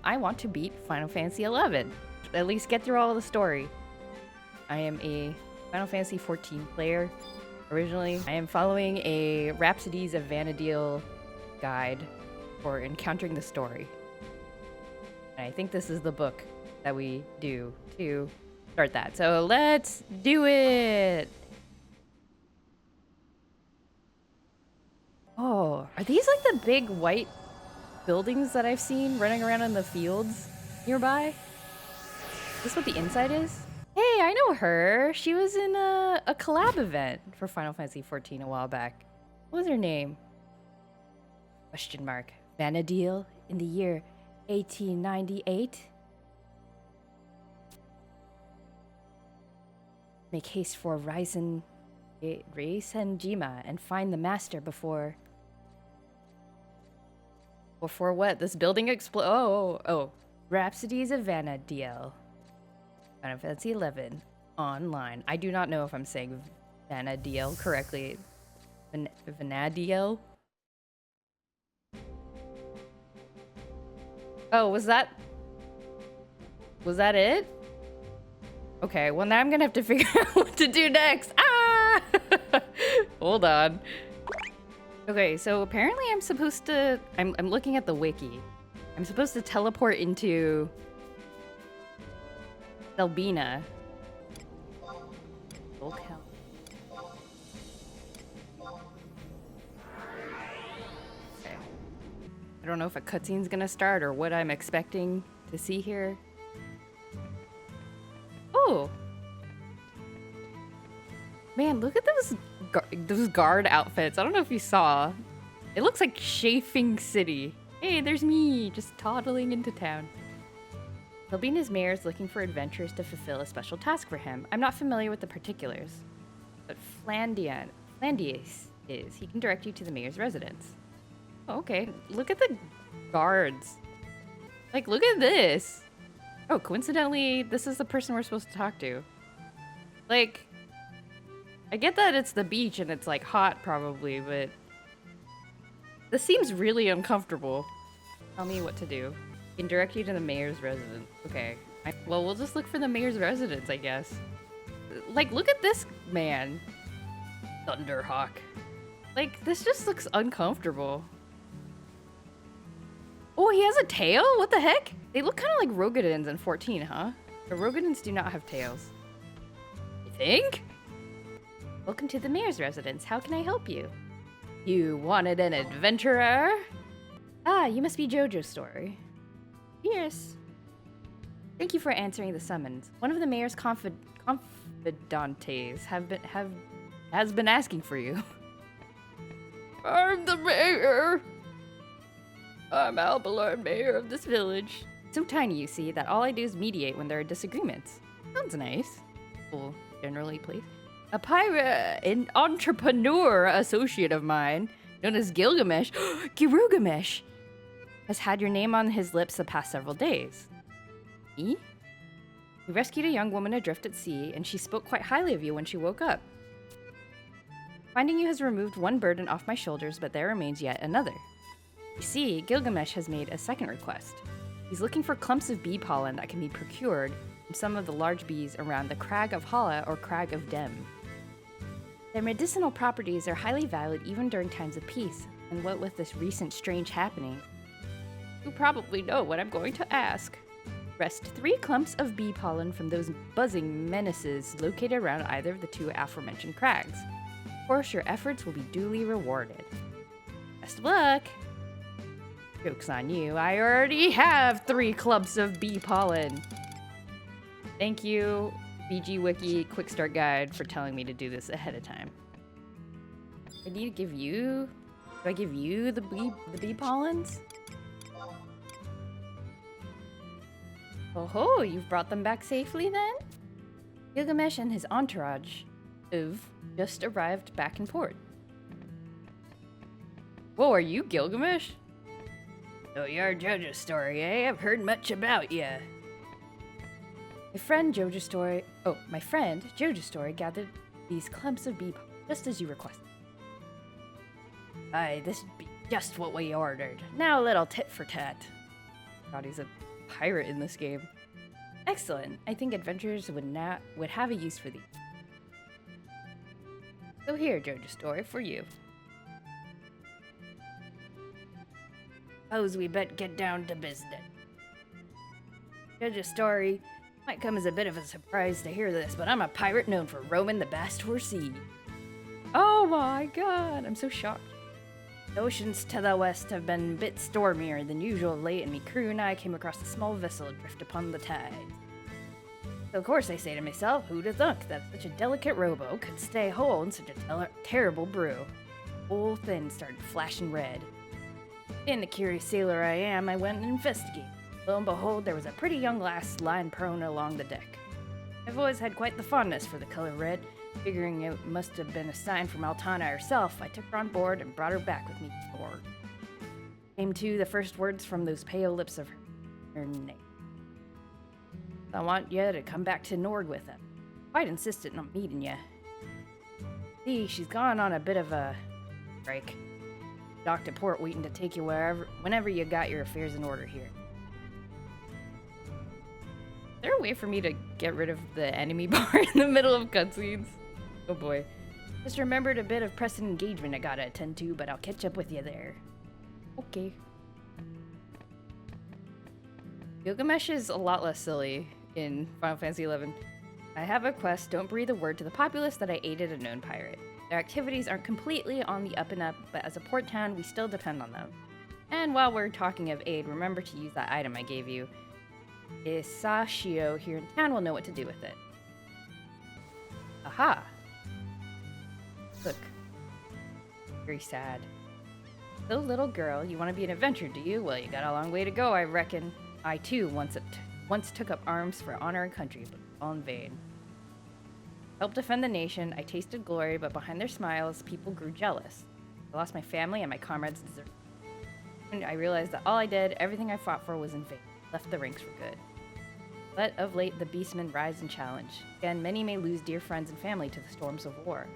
I want to beat Final Fantasy XI. At least get through all of the story. I am a Final Fantasy XIV player originally. I am following a Rhapsodies of Vana'diel guide for encountering the story. And I think this is the book that we do to start that. So let's do it! Oh, are these like the big white buildings that I've seen running around in the fields nearby? Is this what the inside is? Hey, I know her. She was in a collab event for Final Fantasy XIV a while back. What was her name? Question mark. Vana'diel in the year 1898. Make haste for Ryzen Jima and find the master before... Before what? This building oh. Rhapsodies of Vana'diel. Final Fantasy XI online. I do not know if I'm saying Vana'diel correctly. Vana'diel? Oh, was that it? Okay, well now I'm gonna have to figure out what to do next. Ah! Hold on. Okay, so apparently I'm supposed to... I'm looking at the wiki. I'm supposed to teleport into... Selbina. Okay. I don't know if a cutscene's gonna start or what I'm expecting to see here. Oh! Man, look at those guard outfits. I don't know if you saw. It looks like Chafing City. Hey, there's me, just toddling into town. Selbina's mayor is looking for adventurers to fulfill a special task for him. I'm not familiar with the particulars, but Flandius is. He can direct you to the mayor's residence. Oh, okay. Look at the guards. Like, look at this. Oh, coincidentally, this is the person we're supposed to talk to. Like, I get that it's the beach and it's like hot probably, but this seems really uncomfortable. Tell me what to do. Can direct you to the mayor's residence. Okay. Well, we'll just look for the mayor's residence, I guess. Like, look at this man. Thunderhawk. Like, this just looks uncomfortable. Oh, he has a tail? What the heck? They look kind of like Rogadins in 14, huh? The Rogadins do not have tails. You think? Welcome to the mayor's residence. How can I help you? You wanted an adventurer? Ah, you must be Jojo's story. Yes. Thank you for answering the summons. One of the mayor's confidantes has been asking for you. I'm the mayor. I'm Albalard, mayor of this village. So tiny, you see, that all I do is mediate when there are disagreements. Sounds nice. Well, generally, please. A pirate, an entrepreneur associate of mine, known as Gilgamesh, Girugamesh, has had your name on his lips the past several days. Me? You rescued a young woman adrift at sea, and she spoke quite highly of you when she woke up. Finding you has removed one burden off my shoulders, but there remains yet another. You see, Gilgamesh has made a second request. He's looking for clumps of bee pollen that can be procured from some of the large bees around the Crag of Hala or Crag of Dem. Their medicinal properties are highly valued even during times of peace, and what with this recent strange happening, you probably know what I'm going to ask. Wrest 3 clumps of bee pollen from those buzzing menaces located around either of the 2 aforementioned crags. Of course, your efforts will be duly rewarded. Best of luck! Joke's on you, I already have 3 clumps of bee pollen. Thank you, BG Wiki Quick Start Guide, for telling me to do this ahead of time. I need to give you... Do I give you the bee pollens? Oh ho, you've brought them back safely then? Gilgamesh and his entourage have just arrived back in port. Whoa, are you Gilgamesh? So you're Jojo's story, eh? I've heard much about ya. My friend Jojo's story gathered these clumps of bee pollen just as you requested. Aye, this be just what we ordered. Now a little tit for tat. God, he's a pirate in this game. Excellent. I think adventurers would have a use for these. So here, JoJo's story for you. Suppose we bet get down to business. JoJo's story might come as a bit of a surprise to hear this, but I'm a pirate known for roaming the Bastard Sea. Oh my god, I'm so shocked. The oceans to the west have been a bit stormier than usual late, and me crew and I came across a small vessel adrift upon the tide. So of course I say to myself, who'd have thunk that such a delicate rowboat could stay whole in such a terrible brew? The whole thing started flashing red. Being the curious sailor I am, I went and investigated. Lo and behold, there was a pretty young lass lying prone along the deck. I've always had quite the fondness for the color red. Figuring it must have been a sign from Altana herself, I took her on board and brought her back with me to port. Came to the first words from those pale lips of her name. I want you to come back to Nord with them. Quite insistent on meeting you. See, she's gone on a bit of a break. Docked at port waiting to take you whenever you got your affairs in order here. Is there a way for me to get rid of the enemy bar in the middle of cutscenes? Oh boy. Just remembered a bit of pressing engagement I gotta attend to, but I'll catch up with you there. Okay. Gilgamesh is a lot less silly in Final Fantasy XI. I have a quest, don't breathe a word to the populace that I aided a known pirate. Their activities aren't completely on the up and up, but as a port town, we still depend on them. And while we're talking of aid, remember to use that item I gave you. Isashio here in town will know what to do with it. Aha! Look. Very sad. So, little girl, you want to be an adventurer, do you? Well, you got a long way to go, I reckon. I, too, once took up arms for honor and country, but all in vain. Helped defend the nation, I tasted glory, but behind their smiles, people grew jealous. I lost my family and my comrades deserted. And I realized that all I did, everything I fought for was in vain. Left the ranks for good. But of late, the beastmen rise and challenge. Again, many may lose dear friends and family to the storms of war.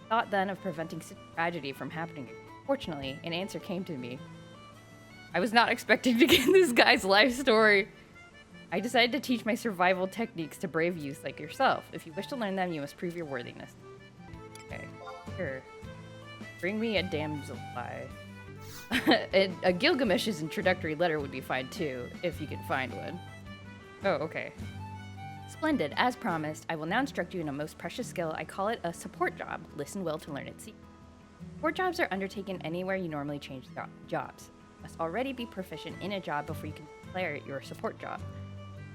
Thought then of preventing such tragedy from happening. Fortunately, an answer came to me. I was not expecting to get this guy's life story. I decided to teach my survival techniques to brave youth like yourself. If you wish to learn them, you must prove your worthiness. Okay, sure. Bring me a damsel by. A Gilgamesh's introductory letter would be fine too, if you can find one. Oh, okay. Splendid. As promised, I will now instruct you in a most precious skill. I call it a support job. Listen well to learn it. See, support jobs are undertaken anywhere you normally change jobs. You must already be proficient in a job before you can declare it your support job.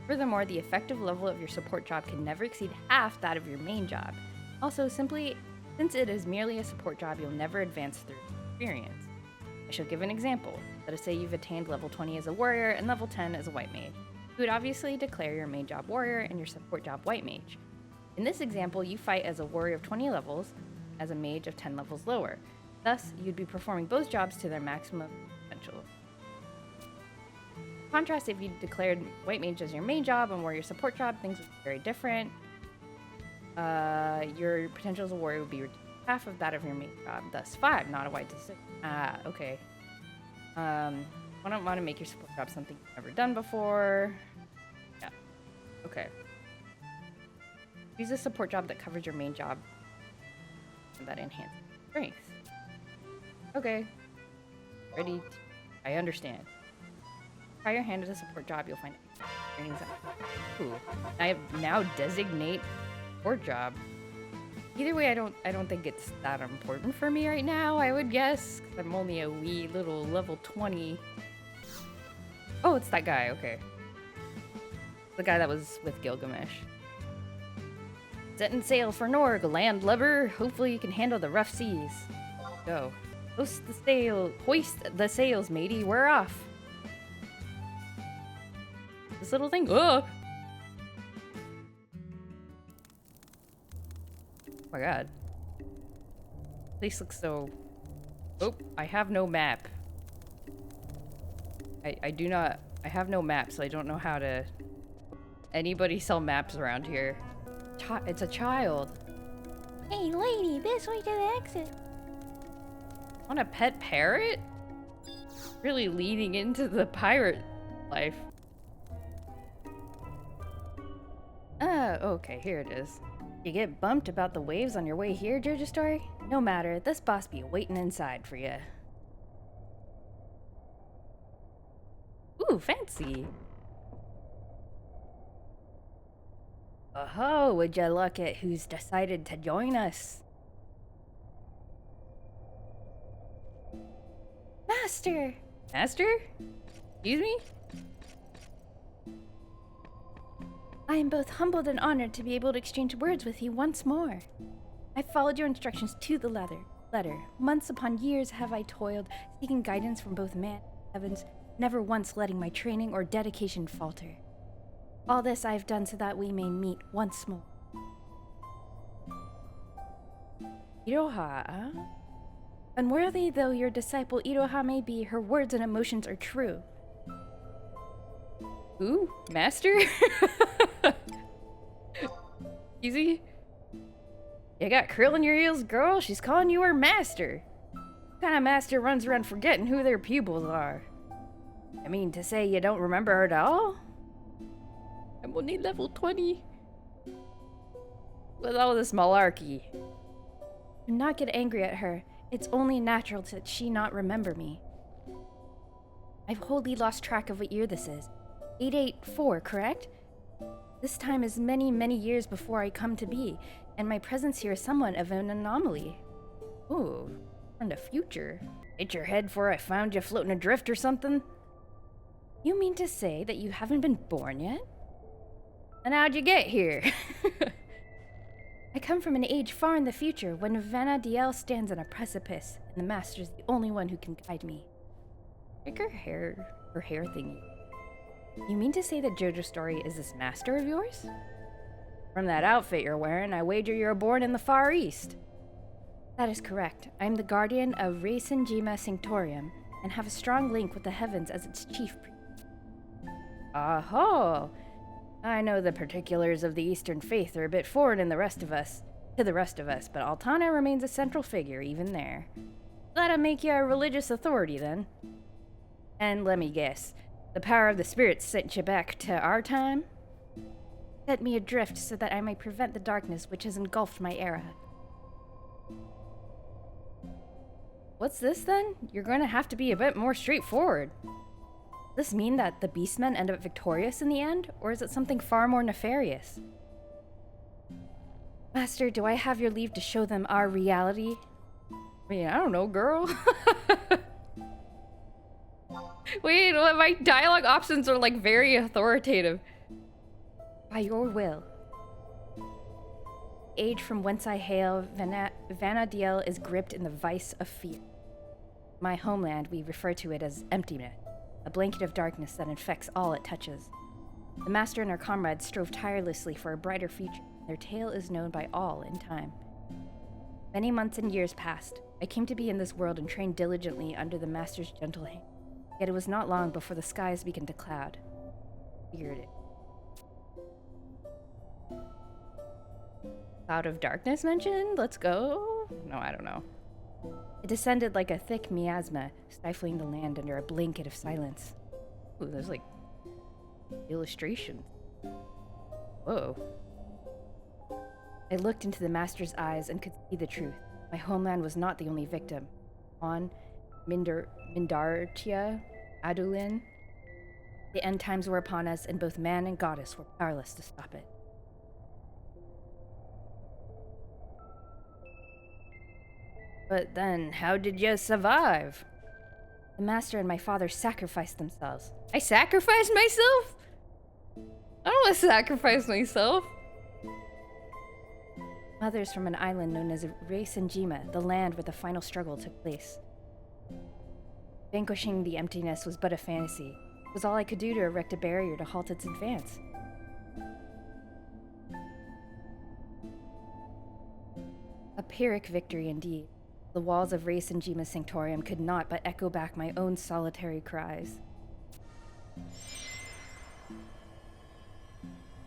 Furthermore, the effective level of your support job can never exceed half that of your main job. Also, since it is merely a support job, you'll never advance through experience. I shall give an example. Let us say you've attained level 20 as a warrior and level 10 as a white mage. You would obviously declare your main job warrior and your support job white mage. In this example, you fight as a warrior of 20 levels, as a mage of 10 levels lower. Thus, you'd be performing both jobs to their maximum potential. In contrast, if you declared white mage as your main job and warrior support job, things would be very different. Your potential as a warrior would be half of that of your main job, thus 5, not a white to 6. Ah, okay. I don't want to make your support job something you've never done before. Yeah. Okay. Use a support job that covers your main job and that enhances strength. Okay. Ready? I understand. Try your hand at a support job, you'll find trainings. Ooh. I now designate support job. Either way, I don't think it's that important for me right now, I would guess. 'Cause I'm only a wee little level 20. Oh, it's that guy, okay. The guy that was with Gilgamesh. Setting sail for Norg, landlubber. Hopefully you can handle the rough seas. Go. Hoist the sails, matey. We're off. This little thing. Oh! Oh my god. This looks so... Oh, I have no map. I have no map, so I don't know how to... Anybody sell maps around here? It's a child. Hey, lady, this way to the exit. Want a pet parrot? Really leaning into the pirate life. Ah, okay, here it is. You get bumped about the waves on your way here, JoJo Story? No matter, this boss be waiting inside for ya. Ooh, fancy. Oh, would ya look at who's decided to join us? Master! Master? Excuse me? I am both humbled and honored to be able to exchange words with you once more. I followed your instructions to the letter. Months upon years have I toiled, seeking guidance from both man and heavens, never once letting my training or dedication falter. All this I have done so that we may meet once more. Iroha? Unworthy though your disciple Iroha may be, her words and emotions are true. Ooh, master? Easy? You got krill in your heels, girl? She's calling you her master. What kind of master runs around forgetting who their pupils are? I mean, to say you don't remember her at all? I'm only level 20. With all this malarkey. Do not get angry at her. It's only natural that she not remember me. I've wholly lost track of what year this is. 884, correct? This time is many, many years before I come to be, and my presence here is somewhat of an anomaly. Ooh, from the future. Hit your head for I found you floating adrift or something? You mean to say that you haven't been born yet? And how'd you get here? I come from an age far in the future when Vana'diel stands on a precipice, and the Master's the only one who can guide me. Like her hair thingy. You mean to say that JoJo Story is this master of yours? From that outfit you're wearing, I wager you're born in the Far East. That is correct. I am the guardian of Reisenjima Sanctorium, and have a strong link with the heavens as its chief priest. Aho! I know the particulars of the Eastern faith are a bit foreign to the rest of us, but Altana remains a central figure even there. That'll make you a religious authority then. And let me guess, the power of the spirits sent you back to our time? Set me adrift so that I may prevent the darkness which has engulfed my era. What's this then? You're going to have to be a bit more straightforward. Does this mean that the Beastmen end up victorious in the end, or is it something far more nefarious? Master, do I have your leave to show them our reality? I mean, I don't know, girl. Wait, my dialogue options are like very authoritative. By your will. Age from whence I hail, Vana'diel is gripped in the vice of fear. My homeland, we refer to it as emptiness, a blanket of darkness that infects all it touches. The Master and her comrades strove tirelessly for a brighter future. Their tale is known by all in time. Many months and years passed. I came to be in this world and trained diligently under the Master's gentle hand. Yet it was not long before the skies began to cloud. Figured it. Cloud of darkness mentioned? Let's go? No, I don't know. It descended like a thick miasma, stifling the land under a blanket of silence. Ooh, there's like illustrations. Whoa. I looked into the Master's eyes and could see the truth. My homeland was not the only victim. On Mindartia, Adulin. The end times were upon us, and both man and goddess were powerless to stop it. But then, how did you survive? The Master and my father sacrificed themselves. I sacrificed myself? I don't want to sacrifice myself. Mothers from an island known as Reisenjima, the land where the final struggle took place. Vanquishing the emptiness was but a fantasy. It was all I could do to erect a barrier to halt its advance. A Pyrrhic victory indeed. The walls of Reisenjima's Sanctorium could not but echo back my own solitary cries.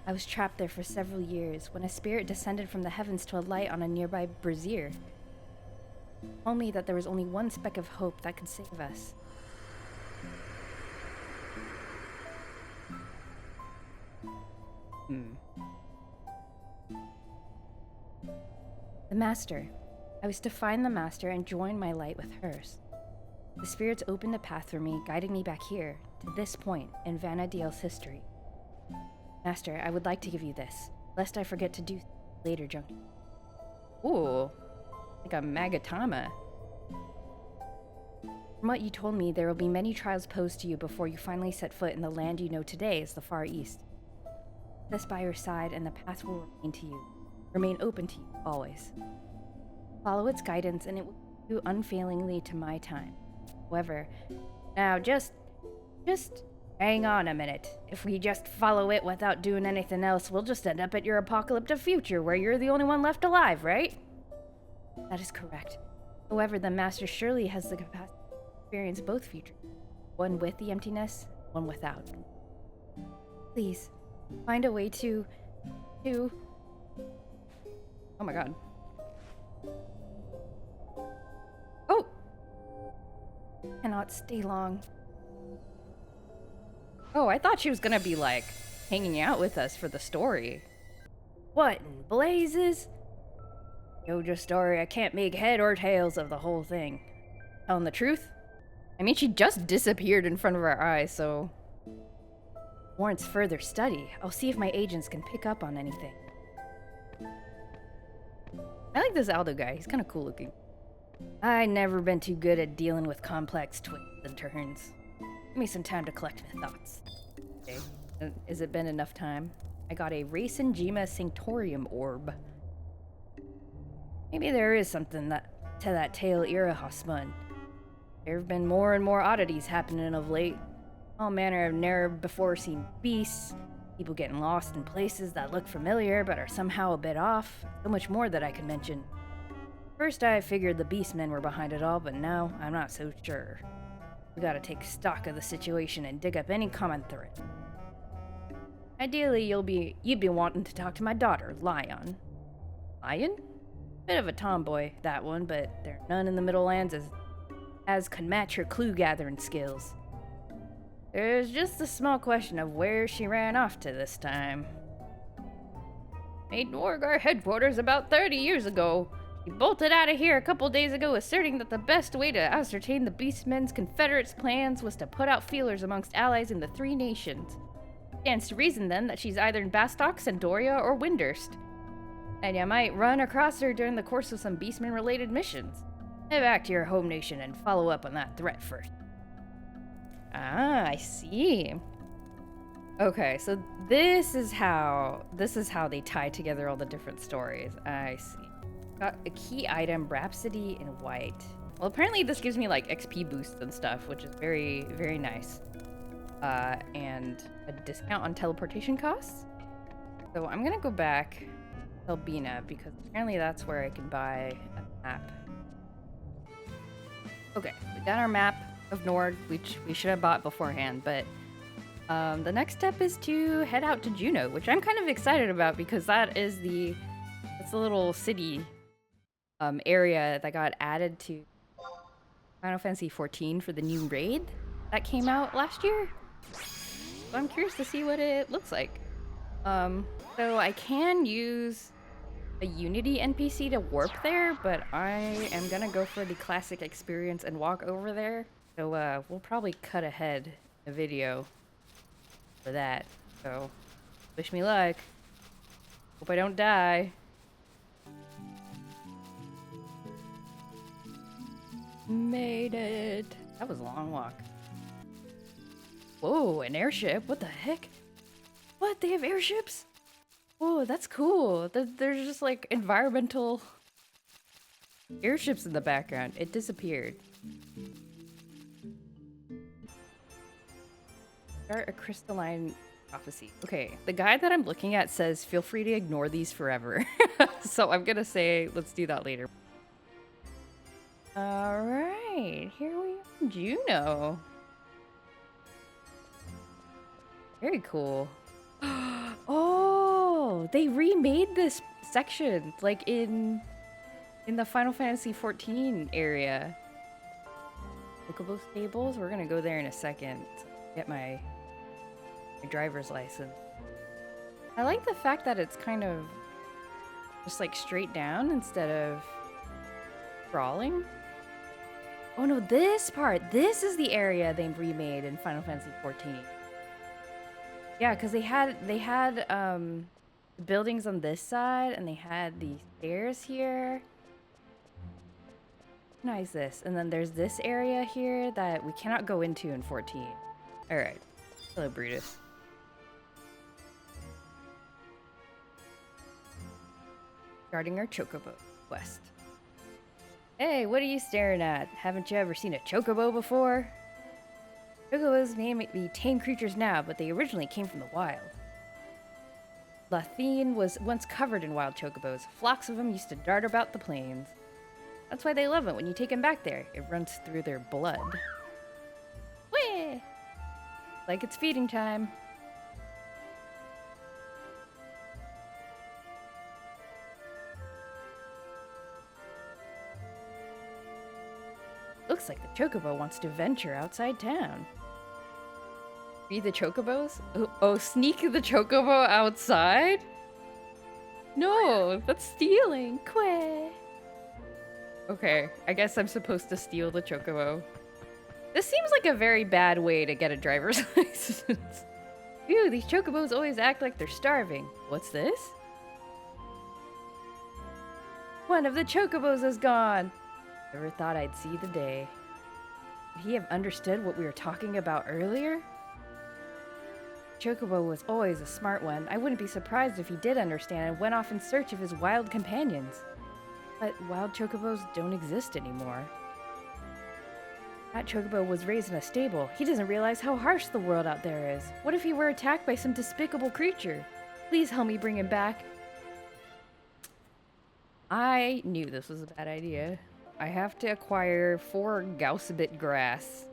I was trapped there for several years when a spirit descended from the heavens to alight on a nearby brazier. Told me that there was only one speck of hope that could save us. The Master. I was to find the Master and join my light with hers. The spirits opened a path for me, guiding me back here, to this point in Vana'diel's history. Master, I would like to give you this, lest I forget to do later junction. Ooh, like a Magatama. From what you told me, there will be many trials posed to you before you finally set foot in the land you know today as the Far East. This by your side, and the path will remain open to you, always. Follow its guidance, and it will lead you unfailingly to my time. However, now just hang on a minute. If we just follow it without doing anything else, we'll just end up at your apocalyptic future where you're the only one left alive, right? That is correct. However, the Master surely has the capacity to experience both futures. One with the emptiness, one without. Please, find a way to... Oh my god. Oh! Cannot stay long. Oh, I thought she was gonna be, like, hanging out with us for the story. What in blazes? Yoja story, I can't make head or tails of the whole thing. Telling the truth? I mean, she just disappeared in front of our eyes, so... warrants further study. I'll see if my agents can pick up on anything. I like this Aldo guy. He's kind of cool looking. I never been too good at dealing with complex twists and turns. Give me some time to collect my thoughts. Okay. Has it been enough time? I got a Racing Jima Sanctorium orb. Maybe there is something to that tale Iraha spun. There have been more and more oddities happening of late. All manner of never before seen beasts, people getting lost in places that look familiar but are somehow a bit off, so much more that I could mention. First I figured the beastmen were behind it all, but now I'm not so sure. We gotta take stock of the situation and dig up any common thread. Ideally, you'd be wanting to talk to my daughter, Lion. Lion? Bit of a tomboy, that one, but there are none in the Middle Lands as could match her clue-gathering skills. There's just a small question of where she ran off to this time. Made Norgar headquarters about 30 years ago. He bolted out of here a couple days ago, asserting that the best way to ascertain the Beastmen's Confederate's plans was to put out feelers amongst allies in the three nations. Stands to reason, then, that she's either in Bastok, Sandoria, or Windurst. And you might run across her during the course of some Beastman-related missions. Head back to your home nation and follow up on that threat first. Ah, I see. Okay, so this is how they tie together all the different stories. I see. Got a key item, Rhapsody in White. Well, apparently this gives me like XP boosts and stuff, which is very, very nice. And a discount on teleportation costs. So I'm gonna go back to Albina because apparently that's where I can buy a map. Okay, we got our map of Nord, which we should have bought beforehand, but the next step is to head out to Juneau, which I'm kind of excited about because it's the little city area that got added to Final Fantasy XIV for the new raid that came out last year. So I'm curious to see what it looks like. So I can use a Unity NPC to warp there, but I am gonna go for the classic experience and walk over there. So we'll probably cut ahead the video for that. So wish me luck. Hope I don't die. Made it. That was a long walk. Whoa, an airship? What the heck? What? They have airships? Whoa, that's cool. There's just like environmental airships in the background. It disappeared. Start a crystalline prophecy. Okay, the guide that I'm looking at says feel free to ignore these forever. So I'm gonna say let's do that later. Alright, here we are in Juneau. Very cool. Oh, they remade this section like in the Final Fantasy XIV area. Bookable stables. We're gonna go there in a second to get my driver's license. I like the fact that it's kind of just like straight down instead of crawling. Oh no, this part. This is the area they remade in Final Fantasy XIV. Yeah, because they had buildings on this side and they had the stairs here. Nice this. And then there's this area here that we cannot go into in 14. Alright. Hello, Brutus. Starting our chocobo quest. Hey, what are you staring at? Haven't you ever seen a chocobo before? Chocobos may be tame creatures now, but they originally came from the wild. Lathine was once covered in wild chocobos. Flocks of them used to dart about the plains. That's why they love it when you take them back there. It runs through their blood. Whee! Like it's feeding time. Looks like the chocobo wants to venture outside town. Free the chocobos? Oh, sneak the chocobo outside? No, that's stealing. Queh. Okay, I guess I'm supposed to steal the chocobo. This seems like a very bad way to get a driver's license. Phew, these chocobos always act like they're starving. What's this? One of the chocobos is gone. Never thought I'd see the day. Would he have understood what we were talking about earlier? Chocobo was always a smart one. I wouldn't be surprised if he did understand and went off in search of his wild companions. But wild chocobos don't exist anymore. That chocobo was raised in a stable. He doesn't realize how harsh the world out there is. What if he were attacked by some despicable creature? Please help me bring him back. I knew this was a bad idea. I have to acquire 4 Gaussbit grass.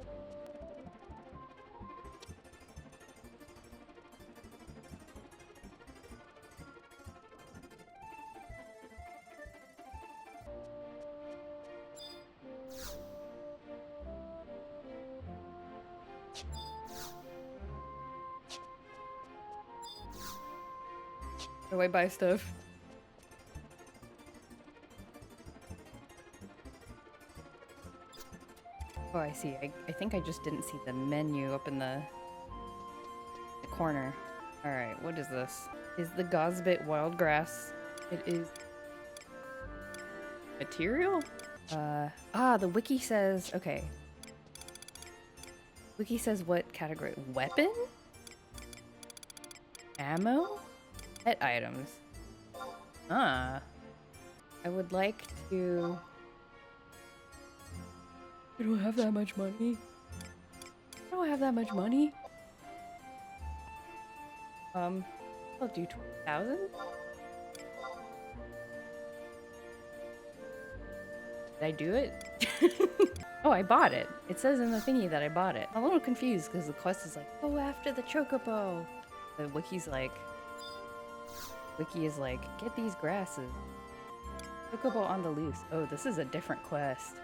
How do I buy stuff? Oh, I see. I think I just didn't see the menu up in the corner. Alright, what is this? Is the Gaussbit wild grass? It is... material? The wiki says... okay. Wiki says what category? Weapon? Ammo? Pet items. I would like to... I don't have that much money. I don't have that much money. I'll do 20,000. Did I do it? Oh, I bought it. It says in the thingy that I bought it. I'm a little confused because the quest is like, go after the chocobo. The wiki's like... Wiki is like, get these grasses. Chocobo on the loose. Oh, this is a different quest.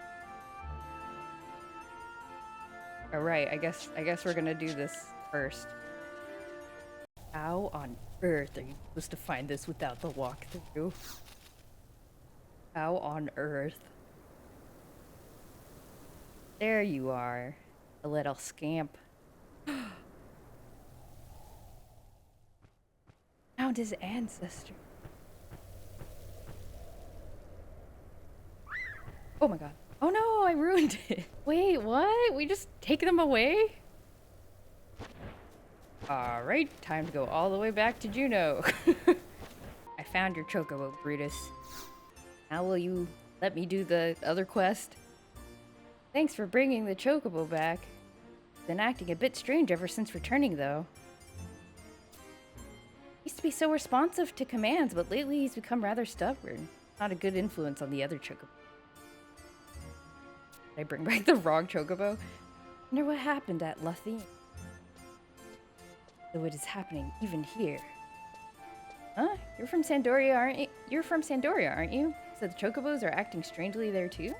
Alright, I guess we're gonna do this first. How on earth are you supposed to find this without the walkthrough? How on earth? There you are, a little scamp. Found his ancestor. Oh my god. Oh no, I ruined it. Wait, what? We just take them away? Alright, time to go all the way back to Juneau. I found your chocobo, Brutus. Now will you let me do the other quest? Thanks for bringing the chocobo back. Been acting a bit strange ever since returning, though. He used to be so responsive to commands, but lately he's become rather stubborn. Not a good influence on the other chocobo. Did I bring back the wrong chocobo? Wonder what happened at Lathine. Though it is happening even here. Huh? You're from Sandoria, aren't you? You're from Sandoria, aren't you? So the chocobos are acting strangely there too?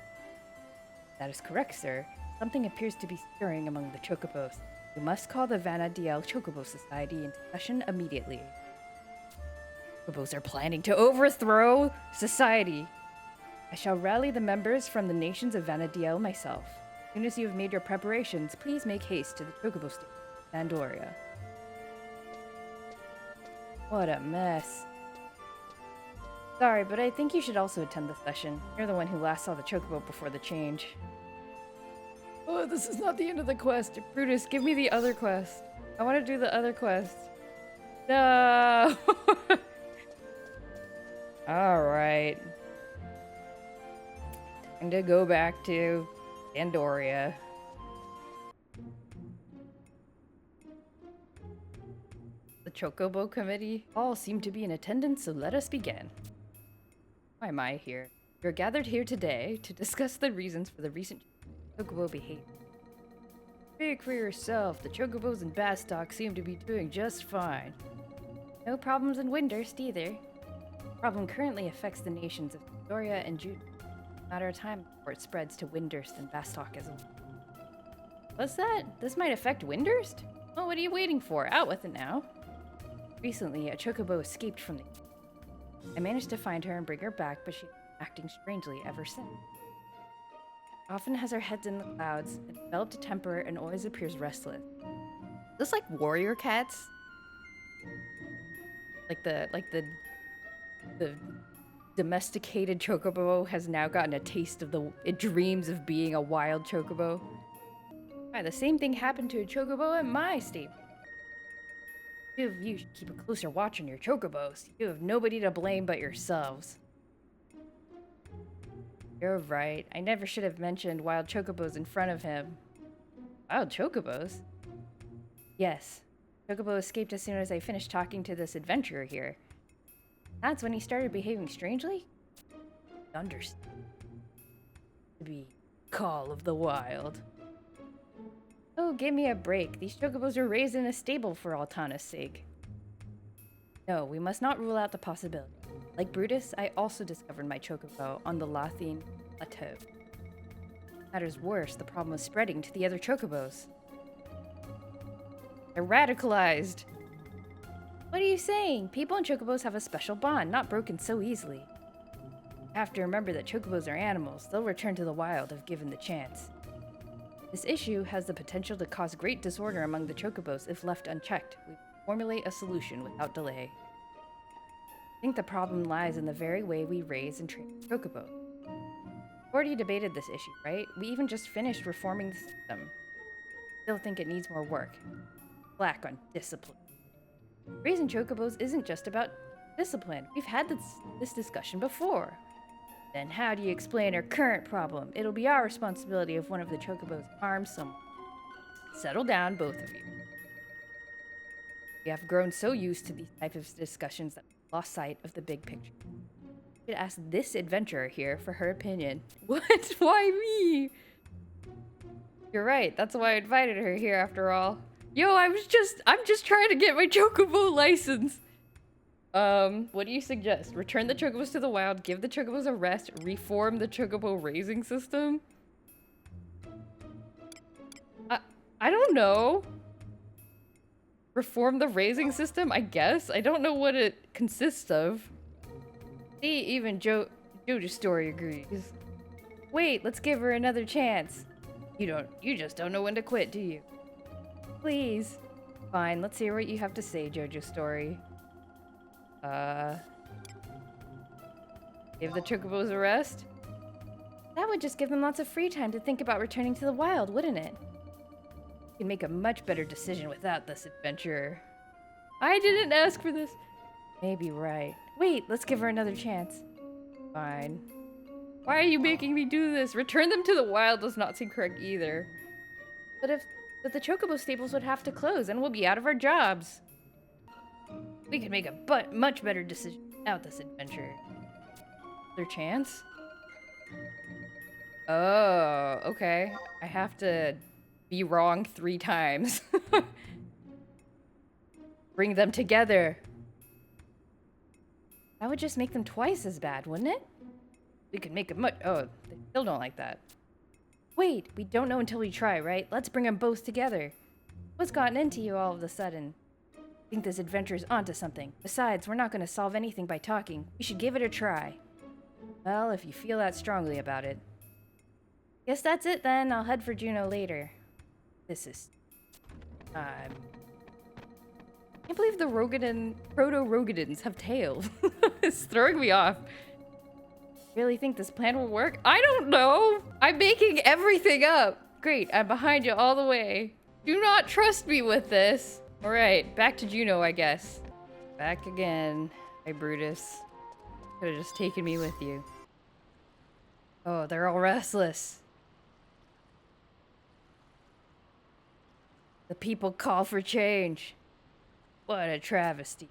That is correct, sir. Something appears to be stirring among the chocobos. We must call the Vanadiel Chocobo Society into session immediately. Chocobos are planning to overthrow society. I shall rally the members from the nations of Vanadiel myself. As soon as you have made your preparations, please make haste to the Chocobo Station, Pandoria. What a mess. Sorry, but I think you should also attend the session. You're the one who last saw the Chocobo before the change. Oh, this is not the end of the quest. Brutus, give me the other quest. I want to do the other quest. No! Alright. Time to go back to Pandoria. The Chocobo Committee all seem to be in attendance, so let us begin. Why am I here? You're gathered here today to discuss the reasons for the recent Chocobo behavior. Speak for yourself. The Chocobos in Bastok seem to be doing just fine. No problems in Windurst either. The problem currently affects the nations of Doria and Jude. It's a matter of time before it spreads to Windurst and Bastok as well. What's that? This might affect Windurst? Well, what are you waiting for? Out with it now. Recently, a Chocobo escaped from the... I managed to find her and bring her back, but she's been acting strangely ever since. Often has her head in the clouds, and developed a temper, and always appears restless. Is this like warrior cats? Like the domesticated Chocobo has now gotten a taste of it dreams of being a wild Chocobo. Why, the same thing happened to a Chocobo at my stable. Two of you should keep a closer watch on your Chocobos. You have nobody to blame but yourselves. You're right. I never should have mentioned wild Chocobos in front of him. Wild Chocobos? Yes. Chocobo escaped as soon as I finished talking to this adventurer here. That's when he started behaving strangely? Understand. To be call of the wild. Oh, give me a break. These Chocobos were raised in a stable for Altana's sake. No, we must not rule out the possibility. Like Brutus, I also discovered my Chocobo on the Lathine Plateau. Matters worse, the problem was spreading to the other Chocobos. They're radicalized. What are you saying? People and Chocobos have a special bond, not broken so easily. You have to remember that Chocobos are animals. They'll return to the wild if given the chance. This issue has the potential to cause great disorder among the Chocobos if left unchecked. We formulate a solution without delay. I think the problem lies in the very way we raise and train Chocobo. We've already debated this issue, right? We even just finished reforming the system. Still think it needs more work. Lack on discipline. Raising Chocobos isn't just about discipline. We've had this discussion before. Then how do you explain our current problem? It'll be our responsibility if one of the Chocobos harms someone. Settle down, both of you. We have grown so used to these types of discussions that we've lost sight of the big picture. We should ask this adventurer here for her opinion. What? Why me? You're right. That's why I invited her here after all. Yo, I'm just trying to get my Chocobo license. What do you suggest? Return the Chocobos to the wild, give the Chocobos a rest, reform the Chocobo raising system? I don't know. Reform the raising system, I guess? I don't know what it consists of. See, even Jojo's story agrees. Wait, let's give her another chance. You just don't know when to quit, do you? Please. Fine, let's hear what you have to say, Jojo's story. Give the Chocobos a rest? That would just give them lots of free time to think about returning to the wild, wouldn't it? You can make a much better decision without this adventurer. I didn't ask for this. Maybe right. Wait, let's give her another chance. Fine. Why are you making me do this? Return them to the wild does not seem correct either. But the Chocobo stables would have to close and we'll be out of our jobs. We could make a much better decision without this adventure. Their chance? Oh, okay. I have to be wrong 3 times. Bring them together. That would just make them twice as bad, wouldn't it? We could make a oh, they still don't like that. Wait, we don't know until we try, right? Let's bring them both together. What's gotten into you all of a sudden? think this adventure's onto something. Besides, we're not gonna solve anything by talking. We should give it a try. Well, if you feel that strongly about it. Guess that's it then. I'll head for Juneau later. This is... I can't believe the Proto-Rogadins have tails. It's throwing me off. Really think this plan will work? I don't know! I'm making everything up! Great, I'm behind you all the way. Do not trust me with this. Alright, back to Juneau, I guess. Back again. Hi, Brutus. Could have just taken me with you. Oh, they're all restless. The people call for change. What a travesty.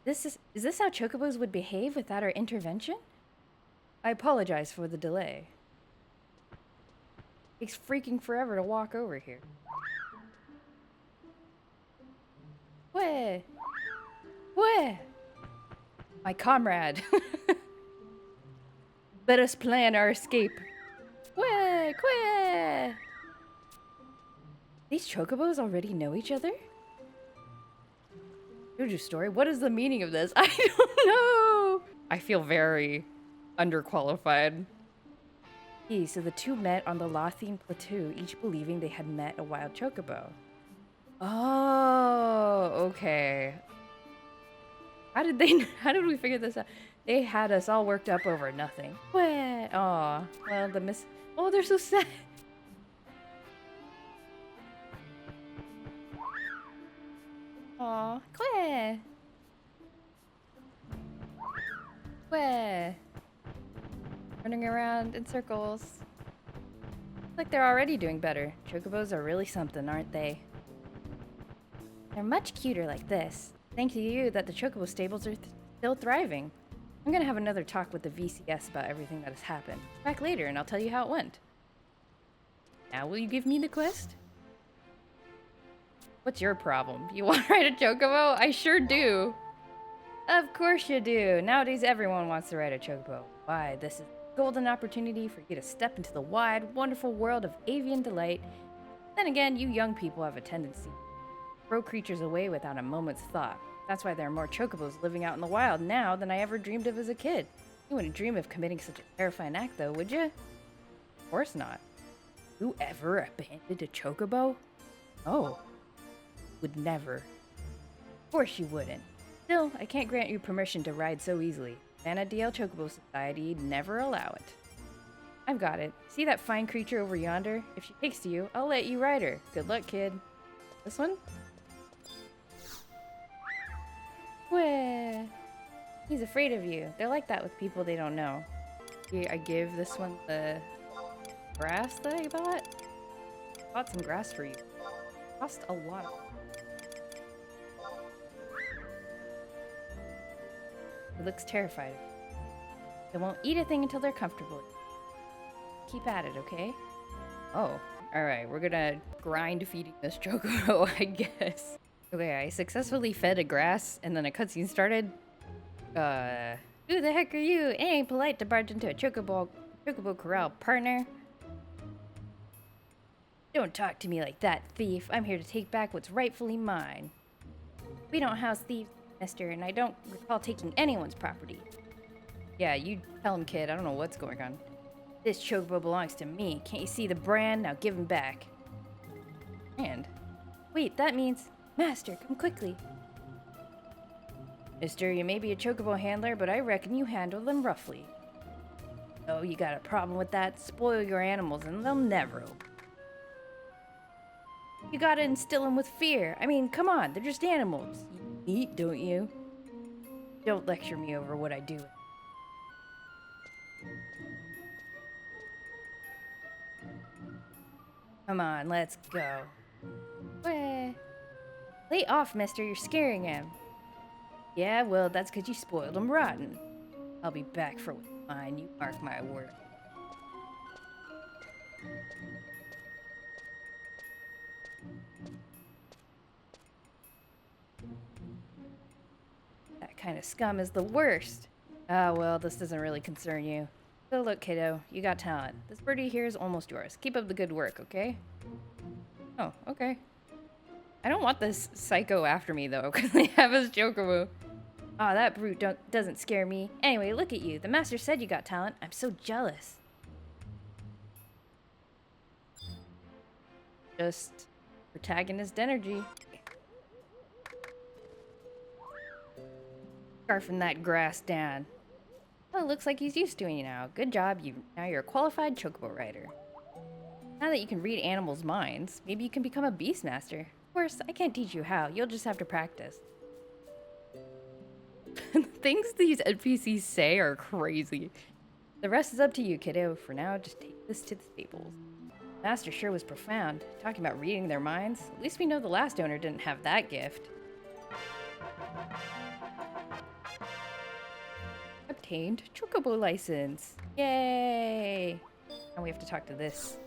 Is this how chocobos would behave without our intervention? I apologize for the delay. It takes freaking forever to walk over here. Where? Where? My comrade. Let us plan our escape. Where? These chocobos already know each other? Jojo story? What is the meaning of this? I don't know! I feel very underqualified. So the two met on the Lothian plateau, each believing they had met a wild chocobo. Oh, okay. How did we figure this out? They had us all worked up over nothing. What? Aw. Well, oh, they're so sad. Aw. Where? Running around in circles. Looks like they're already doing better. Chocobos are really something, aren't they? They're much cuter like this. Thanks to you that the chocobo stables are still thriving. I'm gonna have another talk with the VCS about everything that has happened. Back later and I'll tell you how it went. Now will you give me the quest? What's your problem? You want to ride a chocobo? I sure do. Of course you do. Nowadays everyone wants to ride a chocobo. Why, this is a golden opportunity for you to step into the wide, wonderful world of avian delight. Then again, you young people have a tendency to throw creatures away without a moment's thought. That's why there are more chocobos living out in the wild now than I ever dreamed of as a kid. You wouldn't dream of committing such a terrifying act though, would you? Of course not. Who ever abandoned a chocobo? Oh. Would never. Of course you wouldn't. Still, I can't grant you permission to ride so easily. Vanadale Chocobo Society'd never allow it. I've got it. See that fine creature over yonder? If she takes to you, I'll let you ride her. Good luck, kid. This one? Where? He's afraid of you. They're like that with people they don't know. Here, I give this one the grass that I bought. I bought some grass for you. It cost a lot. It looks terrified. They won't eat a thing until they're comfortable. Keep at it, okay? Oh, alright. We're gonna grind feeding this chocobo, I guess. Okay, I successfully fed a grass, and then a cutscene started. Who the heck are you? It ain't polite to barge into a chocobo corral, partner. Don't talk to me like that, thief. I'm here to take back what's rightfully mine. We don't house thieves, mister, and I don't recall taking anyone's property. Yeah, you tell him, kid. I don't know what's going on. This chocobo belongs to me. Can't you see the brand? Now give him back. And wait, that means... Master, come quickly. Mister, you may be a chocobo handler, but I reckon you handle them roughly. Oh, you got a problem with that? Spoil your animals and they'll never open. You gotta instill them with fear. I mean, come on, they're just animals. You eat, don't you? Don't lecture me over what I do. Come on, let's go. Where? Lay off, mister. You're scaring him. Yeah, well, that's because you spoiled him rotten. I'll be back for what's mine. You mark my word. That kind of scum is the worst. Ah, well, this doesn't really concern you. So look, kiddo, you got talent. This birdie here is almost yours. Keep up the good work, okay? Oh, okay. I don't want this psycho after me, though, because they have his chocobo. Aw, that brute doesn't scare me. Anyway, look at you. The master said you got talent. I'm so jealous. Just protagonist energy. Scarfing that grass down. Well, it looks like he's used to you now. Good job. Now you're a qualified chocobo rider. Now that you can read animals' minds, maybe you can become a beastmaster. Of course, I can't teach you how. You'll just have to practice. Things these NPCs say are crazy. The rest is up to you, kiddo. For now, just take this to the stables. Master sure was profound. Talking about reading their minds. At least we know the last owner didn't have that gift. Obtained chocobo license. Yay! Now we have to talk to this.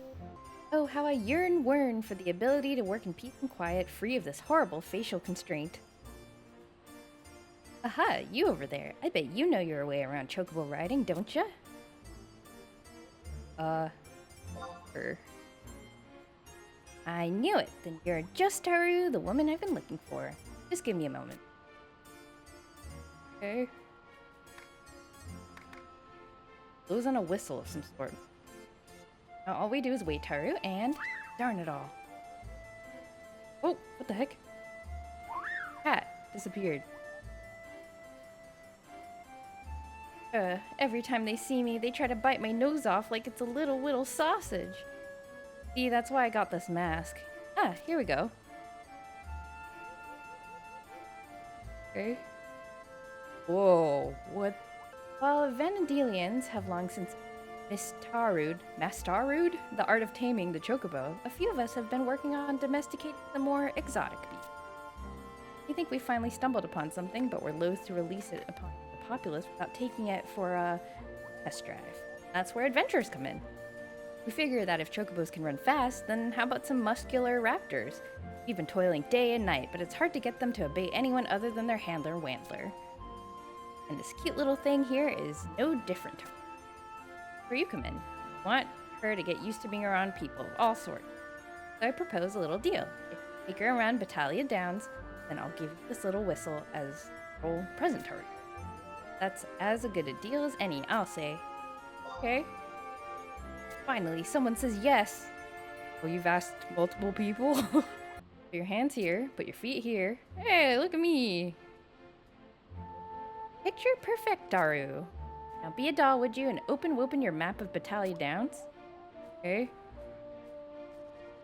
Oh, how I yearn for the ability to work in peace and quiet, free of this horrible facial constraint. Aha, you over there. I bet you know your way around chocobo riding, don't ya? I knew it. Then you're just Taru, the woman I've been looking for. Just give me a moment. Okay. Blows on a whistle of some sort. Now all we do is wait, Taru, and darn it all. Oh, what the heck? Cat disappeared. Every time they see me, they try to bite my nose off like it's a little sausage. See, that's why I got this mask. Ah, here we go. Okay. Whoa, what? While Vanadilians have long since mastered the art of taming the chocobo, a few of us have been working on domesticating the more exotic beast. We think we finally stumbled upon something, but we're loath to release it upon the populace without taking it for a test drive. That's where adventurers come in. We figure that if chocobos can run fast, then how about some muscular raptors? We've been toiling day and night, but it's hard to get them to obey anyone other than their handler, Wandler. And this cute little thing here is no different. Where you come in. Want her to get used to being around people of all sorts. So I propose a little deal. If you take her around Battaglia Downs, then I'll give you this little whistle as a little present to her. That's as good a deal as any, I'll say. Okay? Finally, someone says yes. Well, you've asked multiple people. Put your hands here, put your feet here. Hey, look at me. Picture perfect, Daru. Now be a doll, would you, and open your map of Battaglia Downs. Okay.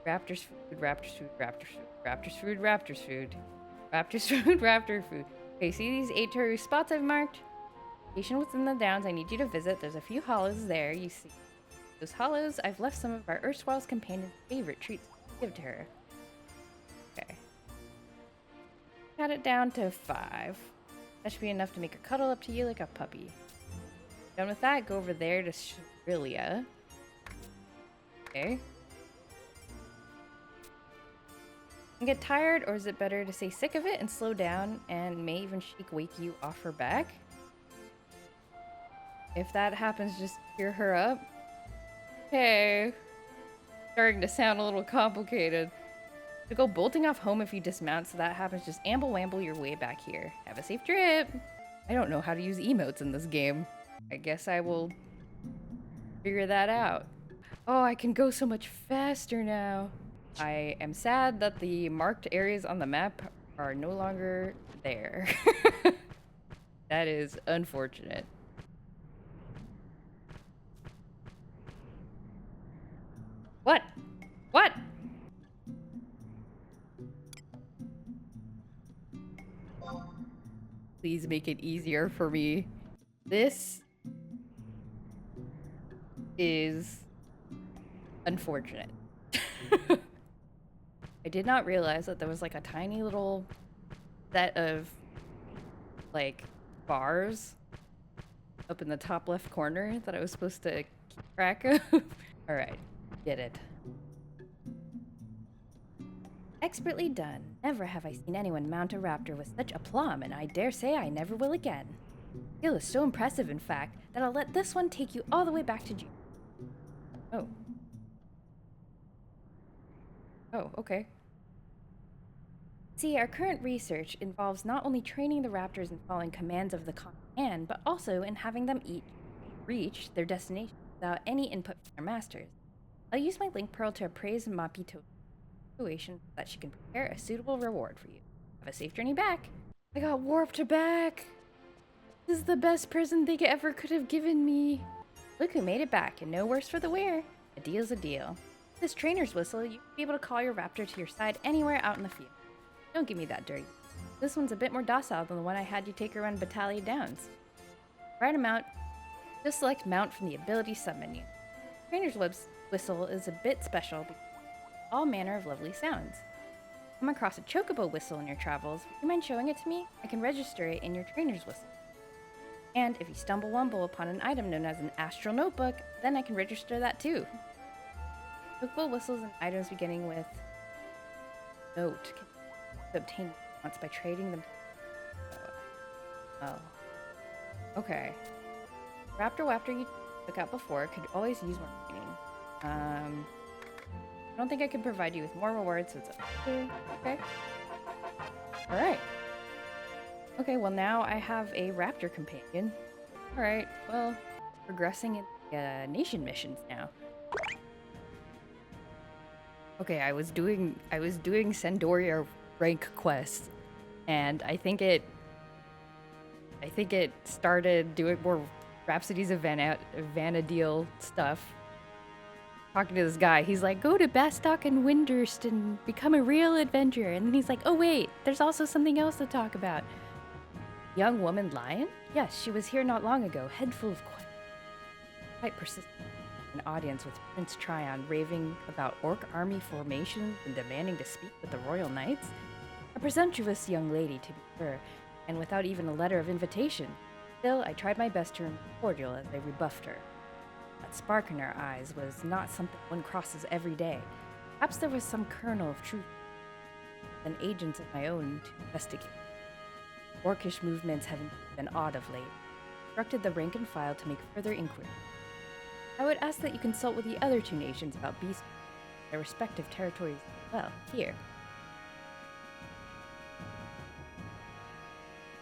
Raptors food, raptors food, raptors food, raptors food, raptors food. Raptors food, raptor food. Okay, see these 8 tourist spots I've marked? Location within the downs I need you to visit. There's a few hollows there, you see. Those hollows, I've left some of our erstwhile companion's favorite treats to give to her. Okay. Got it down to 5. That should be enough to make her cuddle up to you like a puppy. Done with that, go over there to Shrilia. Okay. And get tired, or is it better to say sick of it and slow down, and may even wake you off her back? If that happens, just cheer her up. Okay. Starting to sound a little complicated. To go bolting off home if you dismount, so that happens, just amble-wamble your way back here. Have a safe trip! I don't know how to use emotes in this game. I guess I will figure that out. Oh, I can go so much faster now. I am sad that the marked areas on the map are no longer there. That is unfortunate. What? What? Please make it easier for me. This is unfortunate. I did not realize that there was like a tiny little set of like bars up in the top left corner that I was supposed to keep track of. All right, get it. Expertly done. Never have I seen anyone mount a raptor with such aplomb, and I dare say I never will again. Skill is so impressive, in fact, that I'll let this one take you all the way back to June. Oh. Oh, okay. See, our current research involves not only training the raptors in following commands of the command, but also in having them reach their destination without any input from their masters. I'll use my link pearl to appraise Mapito's situation so that she can prepare a suitable reward for you. Have a safe journey back. I got warped back. This is the best present they ever could have given me. Look who made it back, and no worse for the wear. A deal's a deal. This trainer's whistle, you'll be able to call your raptor to your side anywhere out in the field. Don't give me that dirty. This one's a bit more docile than the one I had you take around Battalion Downs. Right amount, just select Mount from the Ability submenu. Trainer's whistle is a bit special because it has all manner of lovely sounds. Come across a chocobo whistle in your travels, would you mind showing it to me? I can register it in your trainer's whistle. And if you stumble upon an item known as an astral notebook, then I can register that too. Chocobo whistles and items beginning with note can be obtained once by trading them. Oh. Okay. Raptor you took out before could always use more training. I don't think I can provide you with more rewards, so it's okay. Alright. Okay, well now I have a raptor companion. Alright, well, progressing in the nation missions now. Okay, I was doing Sandoria rank quests, and I think it started doing more Rhapsodies of Vanadil stuff. Talking to this guy, he's like, go to Bastok and Windurst and become a real adventurer. And then he's like, oh wait, there's also something else to talk about. Young woman lion? Yes, she was here not long ago, head full of quite persistent. An audience with Prince Tryon raving about orc army formations and demanding to speak with the royal knights. A presumptuous young lady, to be sure, and without even a letter of invitation. Still, I tried my best to remain cordial as I rebuffed her. That spark in her eyes was not something one crosses every day. Perhaps there was some kernel of truth and agents of my own to investigate. Orcish movements have been odd of late. I instructed the rank and file to make further inquiry. I would ask that you consult with the other two nations about beasts, their respective territories as well. Here.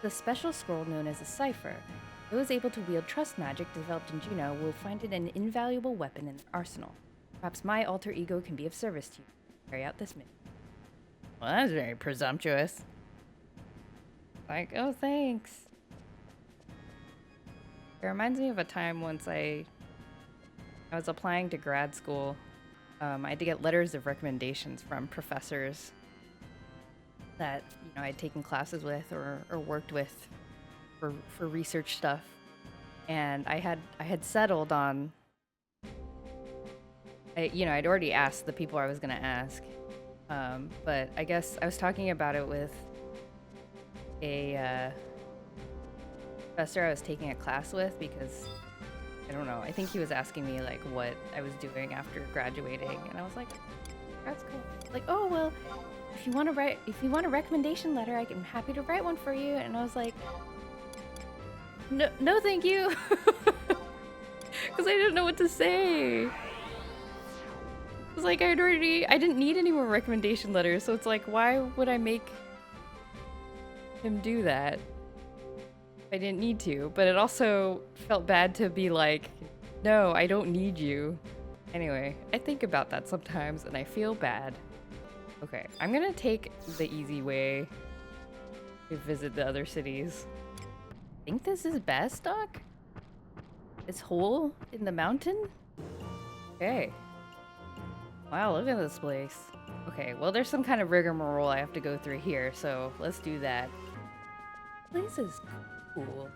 The special scroll known as a cipher. Those able to wield trust magic developed in Juno will find it an invaluable weapon in their arsenal. Perhaps my alter ego can be of service to you. Carry out this mission. Well, that's very presumptuous. Like, oh, thanks. It reminds me of a time once I was applying to grad school. I had to get letters of recommendations from professors that, you know, I'd taken classes with or worked with for research stuff. And I had settled on, I'd already asked the people I was going to ask. But I guess I was talking about it with a professor I was taking a class with because, I don't know, I think he was asking me like what I was doing after graduating, and I was like, that's cool. Like, oh well, if you want a recommendation letter, I'm happy to write one for you. And I was like, no thank you. Because I didn't know what to say. It was like I didn't need any more recommendation letters, so it's like, why would I make him do that? I didn't need to, but it also felt bad to be like, no, I don't need you. Anyway, I think about that sometimes and I feel bad. Okay, I'm gonna take the easy way to visit the other cities. I think this is Bastok? This hole in the mountain? Okay. Wow, look at this place. Okay, well there's some kind of rigmarole I have to go through here, so let's do that. This is cool.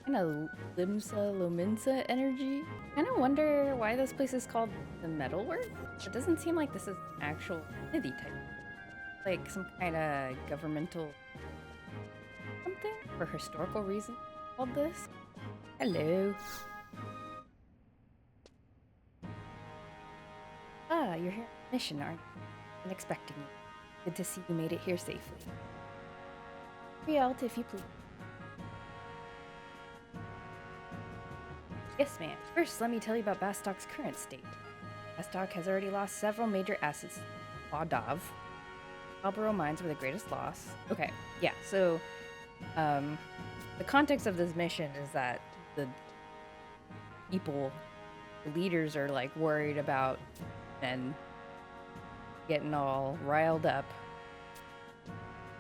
Kind of Lominsa energy. Kind of wonder why this place is called the Metalwork. It doesn't seem like this is an actual city type. Like some kind of governmental something for historical reason called this. Hello. Ah, you're here on a mission, aren't you? Been expecting you. Good to see you made it here safely. Rialt, if you please. Yes, ma'am. First, let me tell you about Bastok's current state. Bastok has already lost several major assets to Wadav. Marlboro mines were the greatest loss. Okay, yeah, so the context of this mission is that the people, the leaders are like worried about and getting all riled up.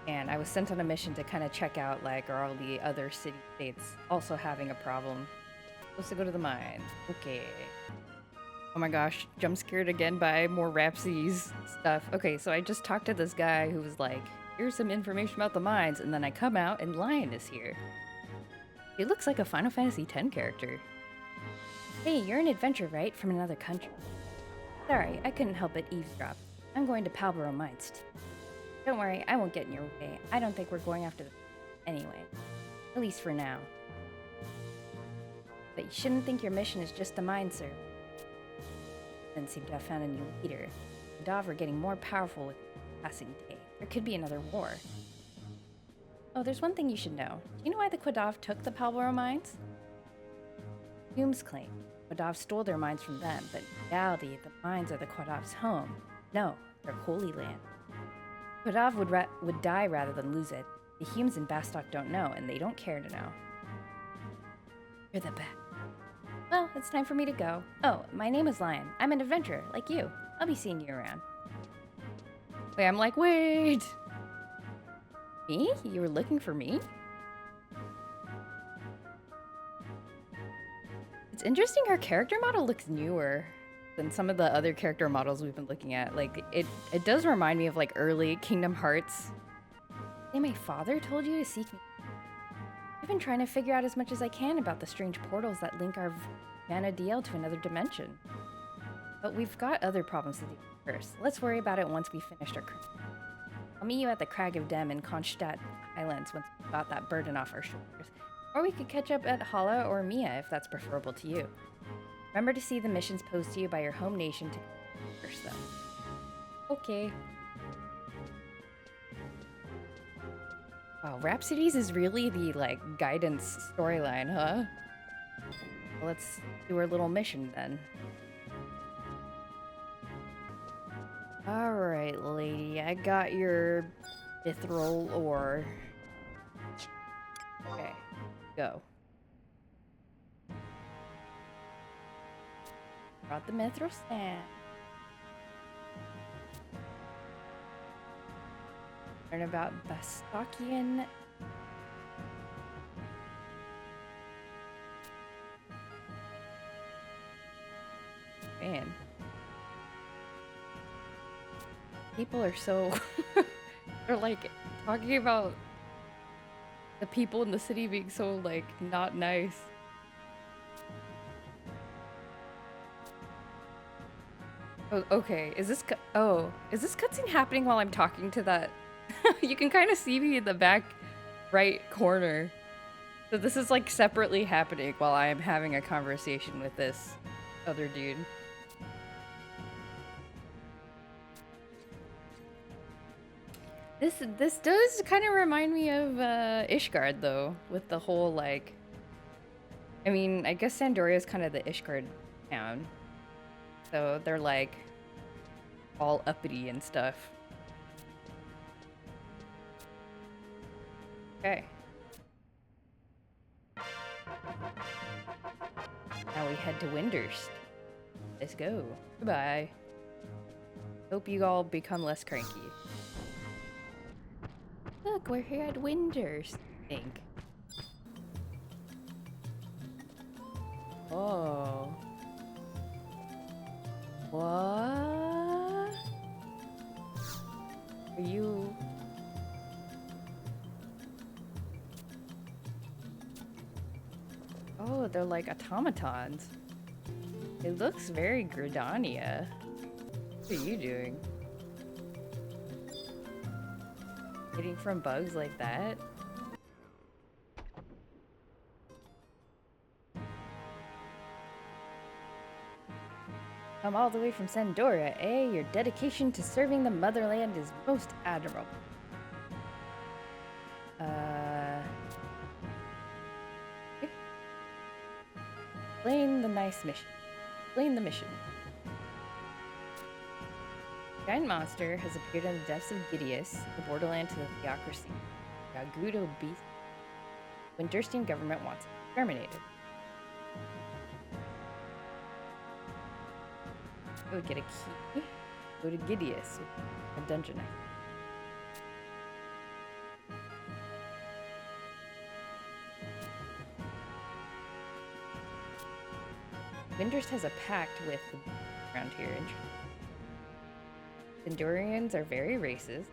And I was sent on a mission to kind of check out, like, are all the other city-states also having a problem? Supposed to go to the mine. Okay. Oh my gosh, jump scared again by more Rhapsody's stuff. Okay, so I just talked to this guy who was like, here's some information about the mines, and then I come out and Lion is here. He looks like a Final Fantasy X character. Hey, you're an adventurer, right? From another country. Sorry, I couldn't help but eavesdrop. I'm going to Palboro Mines too. Don't worry, I won't get in your way. I don't think we're going after the anyway. At least for now. But you shouldn't think your mission is just the mine, sir. Didn't seem to have found a new leader. The Dav are getting more powerful with the passing day. There could be another war. Oh, there's one thing you should know. Do you know why the Quadav took the Palboro mines? Humes claim Quadav stole their mines from them, but in reality, the mines are the Quadav's home. No, their holy land. Quadav would die rather than lose it. The Humes in Bastok don't know, and they don't care to know. You're the best. Well, it's time for me to go. Oh, my name is Lion. I'm an adventurer, like you. I'll be seeing you around. Wait, I'm like, wait! Me? You were looking for me? It's interesting her character model looks newer than some of the other character models we've been looking at. Like, it does remind me of, like, early Kingdom Hearts. Say my father told you to seek me. I've been trying to figure out as much as I can about the strange portals that link our Vana'diel to another dimension. But we've got other problems to deal with first. Let's worry about it once we've finished our cruise. I'll meet you at the Crag of Dem in Kronstadt Islands once we've got that burden off our shoulders. Or we could catch up at Hala or Mia if that's preferable to you. Remember to see the missions posed to you by your home nation to first, though. Okay. Wow, Rhapsodies is really the, like, guidance storyline, huh? Well, let's do our little mission, then. Alright, lady, I got your mithril ore. Okay, go. Brought the mithril stand. Learn about Bastokian. Man. People are so... They're like talking about the people in the city being so like not nice. Oh, okay. Is this cutscene happening while I'm talking to that? You can kind of see me in the back right corner. So this is like separately happening while I am having a conversation with this other dude. This does kind of remind me of Ishgard though, with the whole like, I mean, I guess Sandoria is kind of the Ishgard town. So they're like all uppity and stuff. Okay. Now we head to Windurst. Let's go. Goodbye. Hope you all become less cranky. Look, we're here at Windurst, I think. Oh. What? Are you... Oh, they're like automatons. It looks very Gridania. What are you doing? Hiding from bugs like that? Come all the way from Sandora, eh? Your dedication to serving the motherland is most admirable. Explain the nice mission. Explain the mission. Giant monster has appeared in the depths of Gideus, the borderland to the theocracy. Yagudo beast. Winterstein government wants it exterminated. I would get a key. Go to Gideus, a dungeon. Windurst has a pact with the around here. Endurians are very racist.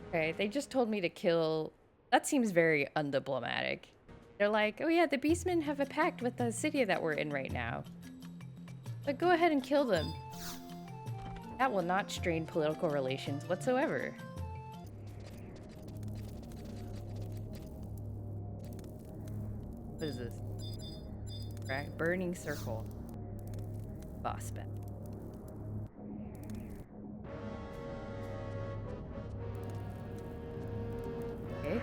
Okay, they just told me to kill. That seems very undiplomatic. They're like, oh yeah, the Beastmen have a pact with the city that we're in right now. But go ahead and kill them. That will not strain political relations whatsoever. What is this? Right, burning circle. Boss bet. Okay.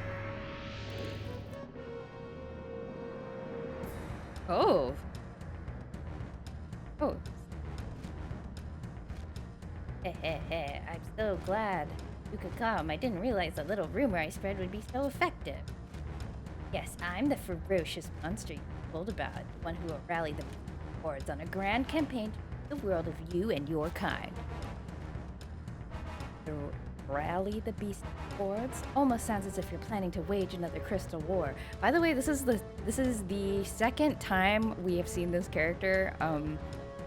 Oh. Oh. I'm so glad you could come. I didn't realize the little rumor I spread would be so effective. Yes, I'm the ferocious monster you told about, the one who will rally the hordes on a grand campaign to the world of you and your kind. To rally the beast hordes? Almost sounds as if you're planning to wage another crystal war. By the way, this is the second time we have seen this character.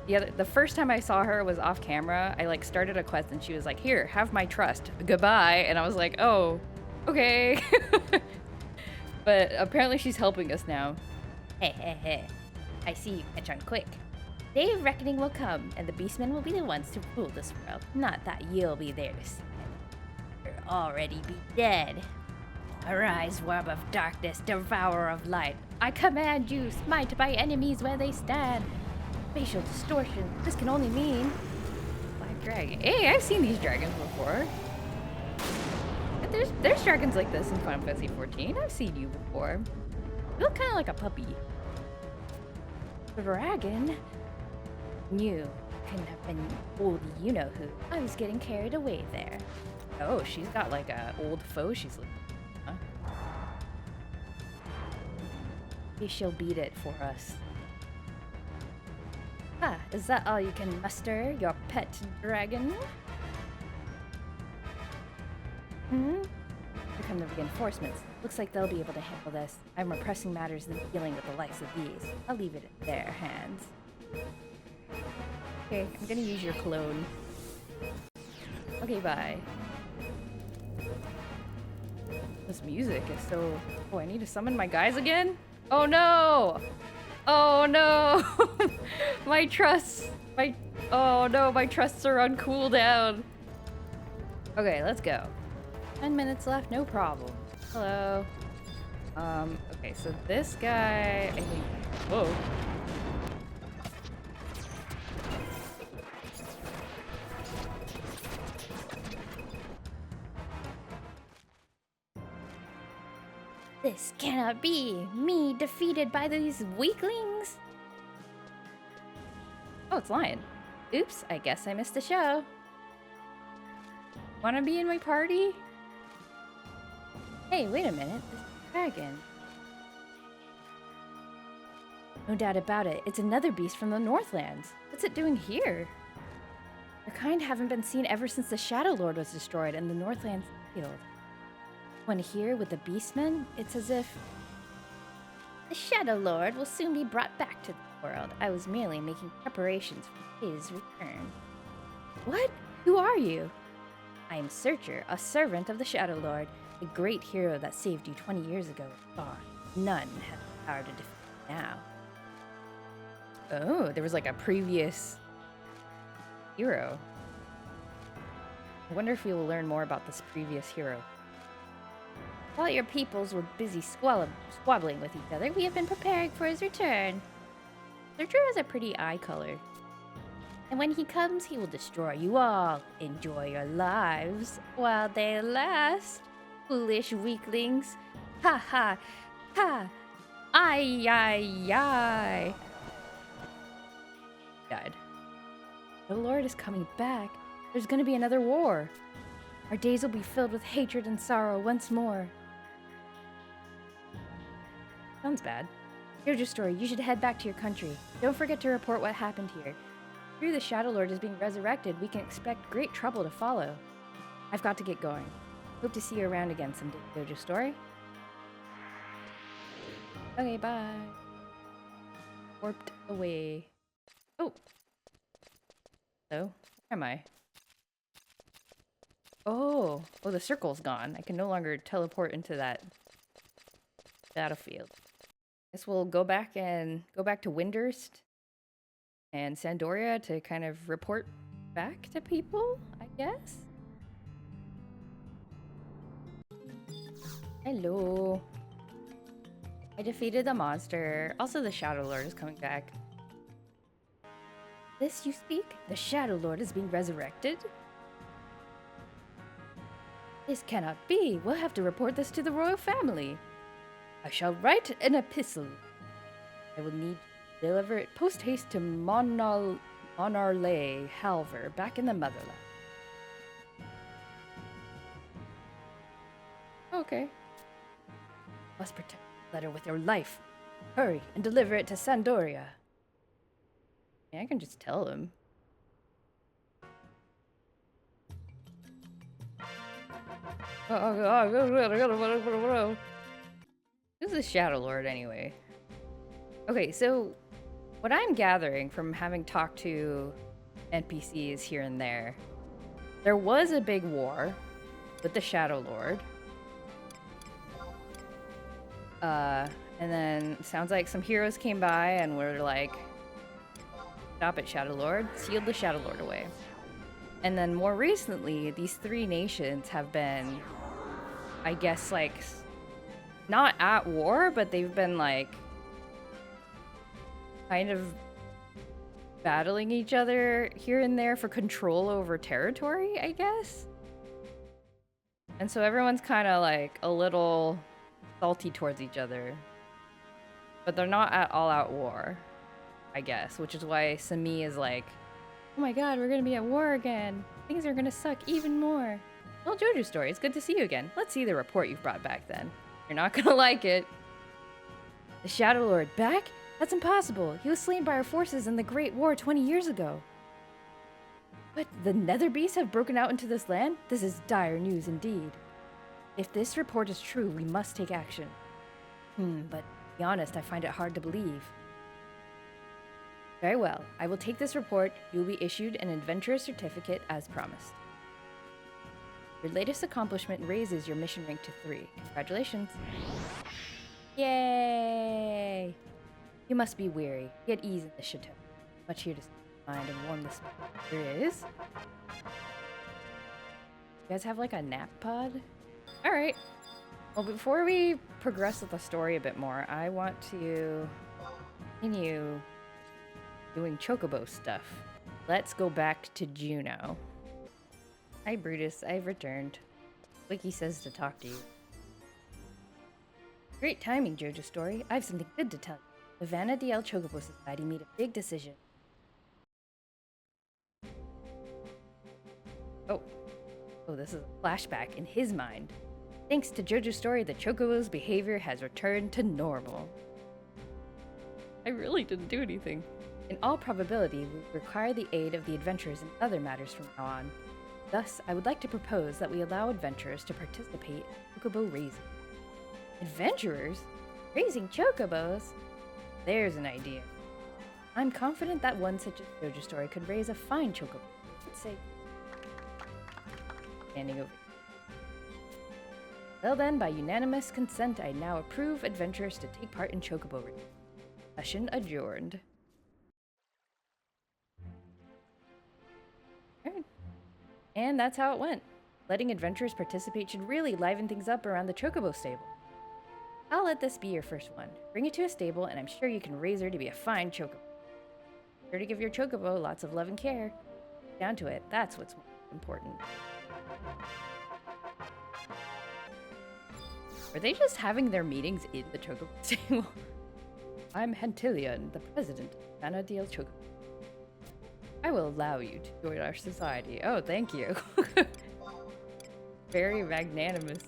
The first time I saw her was off camera. I like started a quest and she was like, "Here, have my trust. Goodbye." And I was like, "Oh, okay." But apparently she's helping us now. Hey. I see you catch on quick. Day of reckoning will come, and the beastmen will be the ones to rule this world. Not that you'll be there to see it. You'll already be dead. Arise, web of darkness, devourer of light. I command you, smite my enemies where they stand. Facial distortion. This can only mean Black Dragon. Hey, I've seen these dragons before. There's dragons like this in Final Fantasy XIV. I've seen you before. You look kind of like a puppy. The dragon? You couldn't have been old you-know-who. I was getting carried away there. Oh, she's got like a old foe she's looking at. Huh? Maybe she'll beat it for us. Ah, is that all you can muster, your pet dragon? Here come the reinforcements. Looks like they'll be able to handle this. I have more pressing matters than dealing with the likes of these. I'll leave it in their hands. Okay, I'm gonna use your clone. Okay, bye. This music is so... Oh, I need to summon my guys again? Oh no! Oh no! My trusts... Oh no, my trusts are on cooldown. Okay, let's go. 10 minutes left, no problem. Hello. Okay, so this guy, I think... Whoa. This cannot be! Me defeated by these weaklings? Oh, it's Lion. Oops, I guess I missed the show. Wanna be in my party? Hey, wait a minute. This dragon. No doubt about it. It's another beast from the Northlands. What's it doing here? Your kind haven't been seen ever since the Shadow Lord was destroyed and the Northlands healed. When here with the Beastmen, it's as if the Shadow Lord will soon be brought back to the world. I was merely making preparations for his return. What? Who are you? I am Searcher, a servant of the Shadow Lord. The great hero that saved you 20 years ago is gone. None have the power to defeat him now. Oh, there was like a previous hero. I wonder if we will learn more about this previous hero. While your peoples were busy squabbling with each other, we have been preparing for his return. Searcher has a pretty eye color. And when he comes, he will destroy you all. Enjoy your lives while they last. Foolish weaklings. Ha ha ha. Ay ay ay. died. The Lord is coming back. There's gonna be another war. Our days will be filled with hatred and sorrow once more. Sounds bad. Here's your story. You should head back to your country. Don't forget to report what happened here. Through the Shadow Lord is being resurrected, we can expect great trouble to follow. I've got to get going. Hope to see you around again someday. Jojo story. Okay, bye. Warped away. Oh. So, where am I? Oh, the circle's gone. I can no longer teleport into that battlefield. Guess we'll go back to Windurst and Sandoria to kind of report back to people, I guess. Hello. I defeated the monster. Also, the Shadow Lord is coming back. This you speak? The Shadow Lord is being resurrected? This cannot be. We'll have to report this to the royal family. I shall write an epistle. I will need to deliver it post-haste to Monarle Halver, back in the motherland. Okay. Must protect the letter with your life. Hurry and deliver it to Sandoria. Yeah, I can just tell him. This is the Shadow Lord anyway. Okay, so what I'm gathering from having talked to NPCs here and there was a big war with the Shadow Lord. And then it sounds like some heroes came by and were like, stop it, Shadow Lord. Sealed the Shadow Lord away. And then more recently, these three nations have been, I guess, like, not at war, but they've been, like, kind of battling each other here and there for control over territory, I guess. And so everyone's kind of, like, a little salty towards each other. But they're not at all-out war, I guess, which is why Sami is like, oh my god, we're gonna be at war again. Things are gonna suck even more. Well, Jojo story, it's good to see you again. Let's see the report you've brought back then. You're not gonna like it. The Shadow Lord back? That's impossible. He was slain by our forces in the Great War 20 years ago. What? The Nether Beasts have broken out into this land? This is dire news indeed. If this report is true, we must take action. But to be honest, I find it hard to believe. Very well. I will take this report. You will be issued an adventurer certificate as promised. Your latest accomplishment raises your mission rank to 3. Congratulations. Yay! You must be weary. Get ease in the chateau. Much here to find and warm the spirit. Here it is. You guys have like a nap pod? Alright. Well, before we progress with the story a bit more, I want to continue doing chocobo stuff. Let's go back to Juno. Hi Brutus, I've returned. Wiki says to talk to you. Great timing, Jojo story. I have something good to tell you. The Vanna DL Chocobo Society made a big decision. Oh, this is a flashback in his mind. Thanks to Jojo's story, the Chocobo's behavior has returned to normal. I really didn't do anything. In all probability, we require the aid of the adventurers in other matters from now on. Thus, I would like to propose that we allow adventurers to participate in chocobo raising. Adventurers? Raising chocobos? There's an idea. I'm confident that one such as Jojo's story could raise a fine chocobo. Let's say, standing over. Well then, by unanimous consent, I now approve adventurers to take part in chocobo raising. Session adjourned. Alright. And that's how it went. Letting adventurers participate should really liven things up around the chocobo stable. I'll let this be your first one. Bring it to a stable, and I'm sure you can raise her to be a fine chocobo. Be sure to give your chocobo lots of love and care. Down to it, that's what's important. Are they just having their meetings in the chocobo stable? I'm Hentilian, the president of Vanna DL Chocobo. I will allow you to join our society. Oh, thank you. Very magnanimous.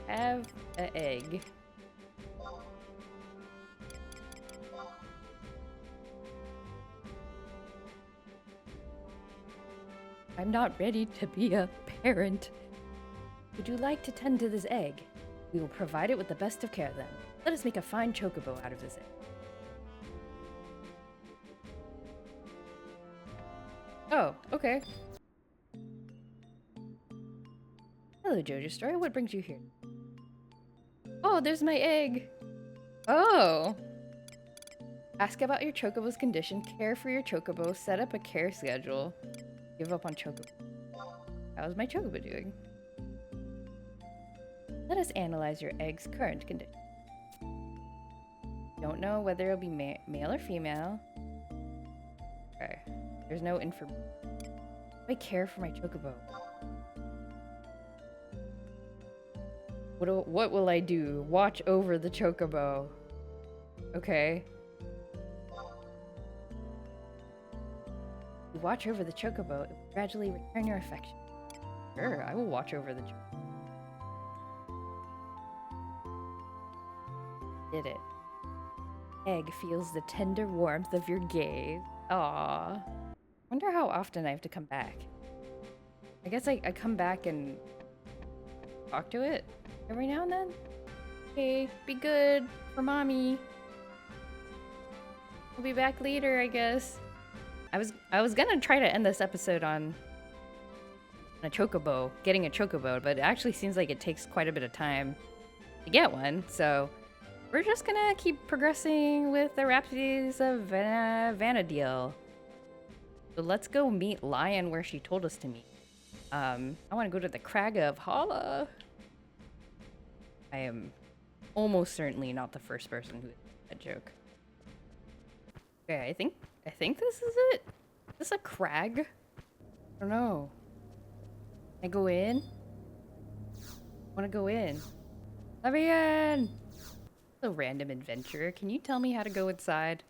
Have an egg. I'm not ready to be a parent. Would you like to tend to this egg? We will provide it with the best of care then. Let us make a fine chocobo out of this egg. Oh, okay. Hello, Jojo Story. What brings you here? Oh, there's my egg. Oh. Ask about your chocobo's condition, care for your chocobo, set up a care schedule. Give up on chocobo. How's my chocobo doing? Let us analyze your egg's current condition. Don't know whether it'll be male or female. Okay. There's no information. I care for my chocobo. What will I do? Watch over the chocobo. Okay. You watch over the chocobo, it will gradually return your affection. Sure, I will watch over the chocobo. Did it. Egg feels the tender warmth of your gaze. Aww. Wonder how often I have to come back. I guess I come back and talk to it every now and then. Okay, be good for mommy. I'll be back later, I guess. I was gonna try to end this episode on a chocobo, getting a chocobo, but it actually seems like it takes quite a bit of time to get one, so we're just gonna keep progressing with the Rhapsodies of Vana'diel. So let's go meet Lion where she told us to meet. I want to go to the Crag of Hala. I am almost certainly not the first person who did that joke. Okay, I think this is it. Is this a crag? I don't know. Can I go in? I want to go in. Let me in! A random adventure. Can you tell me how to go inside?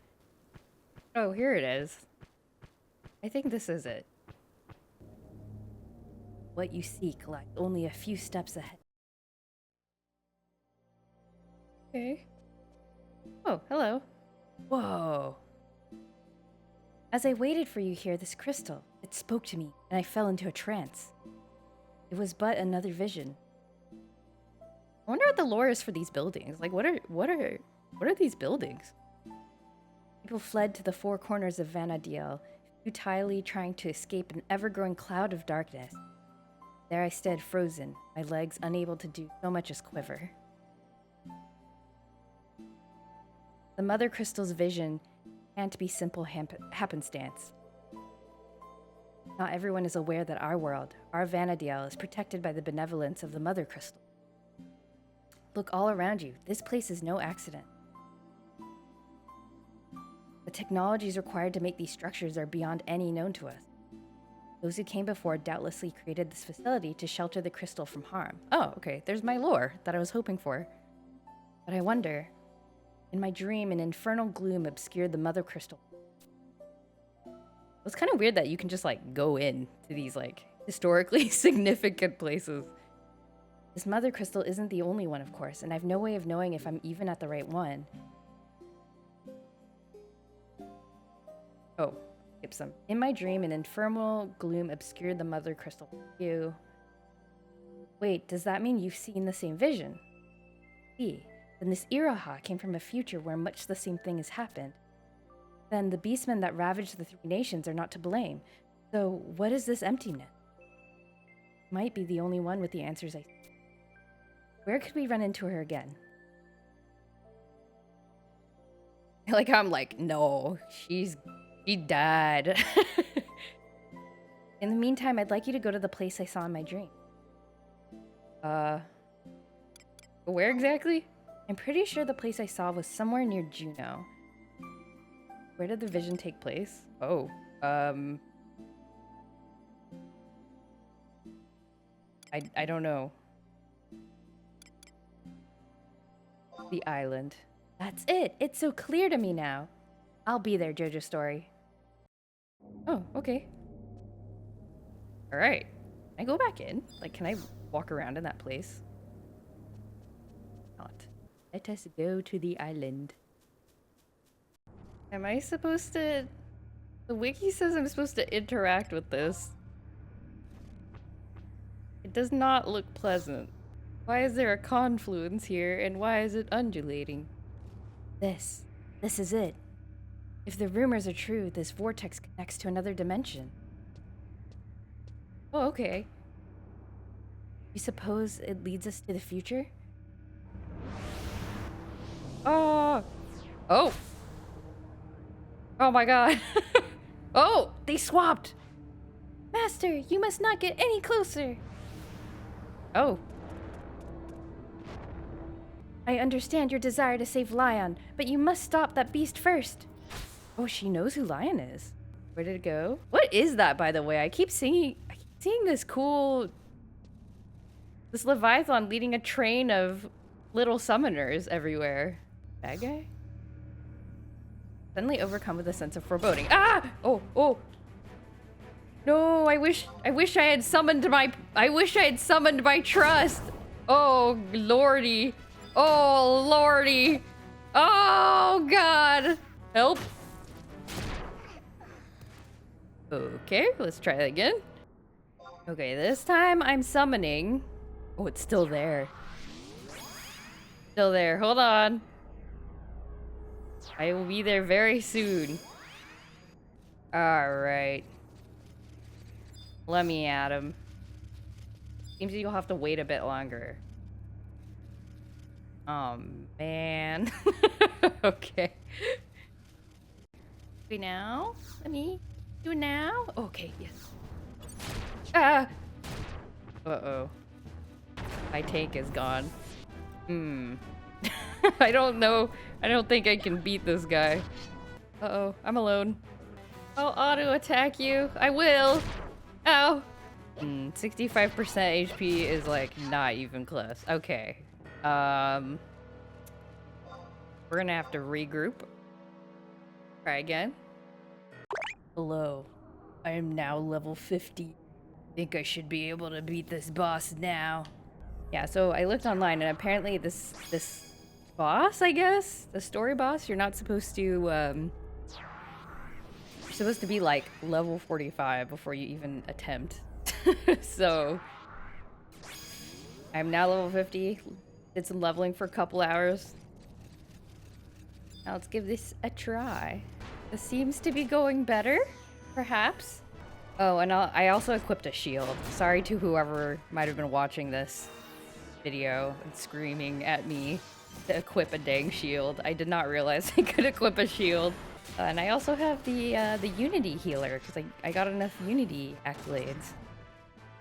Oh, here it is. I think this is it. What you seek lies only a few steps ahead. Okay. Oh, hello. Whoa. As I waited for you here, this crystal, it spoke to me, and I fell into a trance. It was but another vision. I wonder what the lore is for these buildings. Like, what are these buildings? People fled to the four corners of Vana'diel, futilely trying to escape an ever-growing cloud of darkness. There I stood, frozen, my legs unable to do so much as quiver. The Mother Crystal's vision can't be simple happenstance. Not everyone is aware that our world, our Vana'diel, is protected by the benevolence of the Mother Crystal. Look all around you. This place is no accident. The technologies required to make these structures are beyond any known to us. Those who came before doubtlessly created this facility to shelter the crystal from harm. Oh, okay. There's my lore that I was hoping for. But I wonder, in my dream, an infernal gloom obscured the Mother Crystal. It's kind of weird that you can just, like, go in to these, like, historically significant places. This Mother Crystal isn't the only one, of course, and I've no way of knowing if I'm even at the right one. Oh, skip some. In my dream, an infernal gloom obscured the Mother Crystal. You. Wait, does that mean you've seen the same vision? See, then this Iroha came from a future where much the same thing has happened. Then the beastmen that ravaged the three nations are not to blame. So what is this emptiness? Might be the only one with the answers I see. Where could we run into her again? Like, I'm like, no, she died. In the meantime, I'd like you to go to the place I saw in my dream. Where exactly? I'm pretty sure the place I saw was somewhere near Juno. Where did the vision take place? Oh, I don't know. The island. That's it. It's so clear to me now. I'll be there, Jojo Story. Oh, okay. Alright. Can I go back in? Like, can I walk around in that place? Not. Let us go to the island. Am I supposed to... The wiki says I'm supposed to interact with this. It does not look pleasant. Why is there a confluence here, and why is it undulating? This is it. If the rumors are true, this vortex connects to another dimension. Oh, okay. You suppose it leads us to the future? Oh! Oh! Oh my god. Oh! They swapped! Master, you must not get any closer! Oh. I understand your desire to save Lion, but you must stop that beast first. Oh, she knows who Lion is. Where did it go? What is that, by the way? I keep seeing this cool... This Leviathan leading a train of little summoners everywhere. Bad guy? Suddenly overcome with a sense of foreboding. Ah! Oh, oh. No, I wish I had summoned my trust. Oh, lordy. Oh, lordy. Oh, God. Help. Okay, let's try that again. Okay, this time I'm summoning. Oh, it's still there. Still there. Hold on. I will be there very soon. Alright. Let me at him. Seems you'll have to wait a bit longer. Oh, man. Okay. Wait now? Let me do it now? Okay, yes. Ah! Uh-oh. My tank is gone. I don't know. I don't think I can beat this guy. Uh-oh, I'm alone. I'll auto-attack you. I will. Ow. 65% HP is like not even close. Okay. We're gonna have to regroup. Try again. Hello. I am now level 50. Think I should be able to beat this boss now. Yeah, so I looked online and apparently this boss, I guess, the story boss, you're not supposed to you're supposed to be like level 45 before you even attempt. So I'm now level 50. Did some leveling for a couple hours. Now let's give this a try. This seems to be going better, perhaps. Oh, and I also equipped a shield. Sorry to whoever might have been watching this video and screaming at me to equip a dang shield. I did not realize I could equip a shield. And I also have the Unity healer, because I got enough Unity accolades.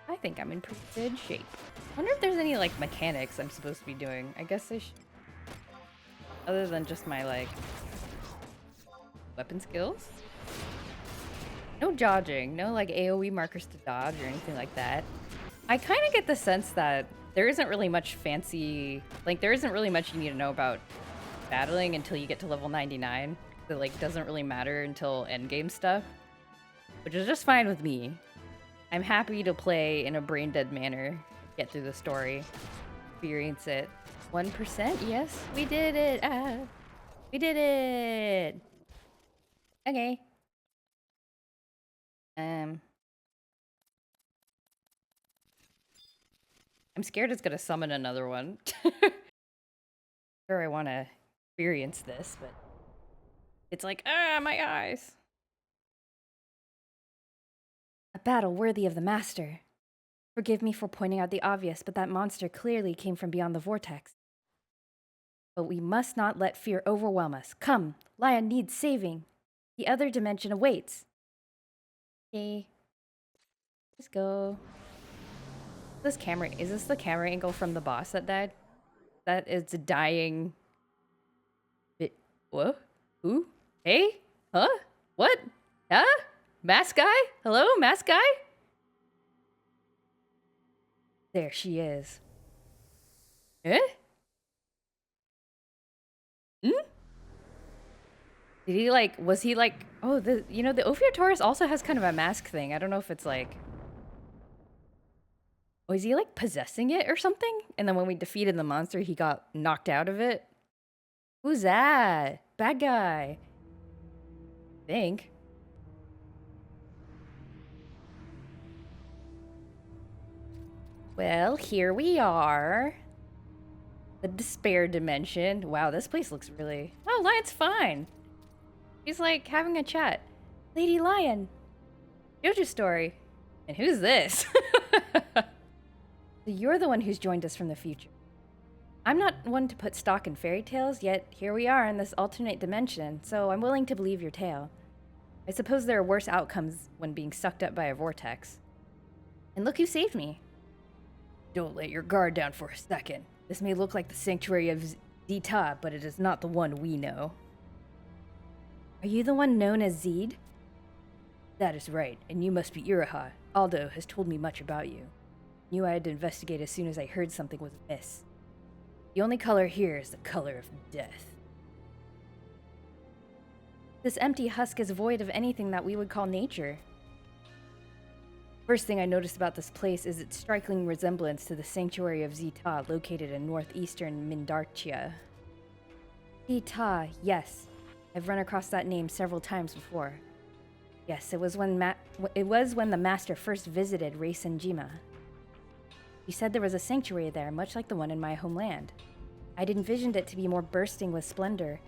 I think I'm in pretty good shape. I wonder if there's any, like, mechanics I'm supposed to be doing. I guess I should... Other than just my, like... weapon skills? No dodging. No, like, AoE markers to dodge or anything like that. I kind of get the sense that there isn't really much fancy... Like, there isn't really much you need to know about battling until you get to level 99. That, like, doesn't really matter until endgame stuff. Which is just fine with me. I'm happy to play in a brain-dead manner. Get through the story. Experience it. 1%? Yes, we did it! Ah, we did it! Okay. I'm scared it's gonna summon another one. Sure, I want to experience this, but it's like, ah, my eyes. A battle worthy of the master. Forgive me for pointing out the obvious, but that monster clearly came from beyond the vortex. But we must not let fear overwhelm us. Come, Lion needs saving. The other dimension awaits. Okay. Let's go. This camera, is this the camera angle from the boss that died? That is a dying... What? Who? Hey? Huh? What? Huh? Mask guy? Hello, mask guy? There she is. Eh? Hmm? Did he like, was he like, oh, the Ophiotaurus also has kind of a mask thing. I don't know if it's like, was he like possessing it or something? And then when we defeated the monster, he got knocked out of it. Who's that? Bad guy. I think. Well, here we are. The despair dimension. Wow, this place looks really... Oh, Lion's fine. He's like having a chat. Lady Lion. JoJo story. And who's this? So you're the one who's joined us from the future. I'm not one to put stock in fairy tales, yet here we are in this alternate dimension, so I'm willing to believe your tale. I suppose there are worse outcomes when being sucked up by a vortex. And look who saved me. Don't let your guard down for a second. This may look like the sanctuary of Zeta, but it is not the one we know. Are you the one known as Zed? That is right, and you must be Iraha. Aldo has told me much about you. Knew I had to investigate as soon as I heard something was amiss. The only color here is the color of death. This empty husk is void of anything that we would call nature. First thing I noticed about this place is its striking resemblance to the sanctuary of Zeta located in northeastern Mindartia. Zeta, yes. I've run across that name several times before. Yes, it was when the master first visited Reisenjima. He said there was a sanctuary there, much like the one in my homeland. I'd envisioned it to be more bursting with splendor.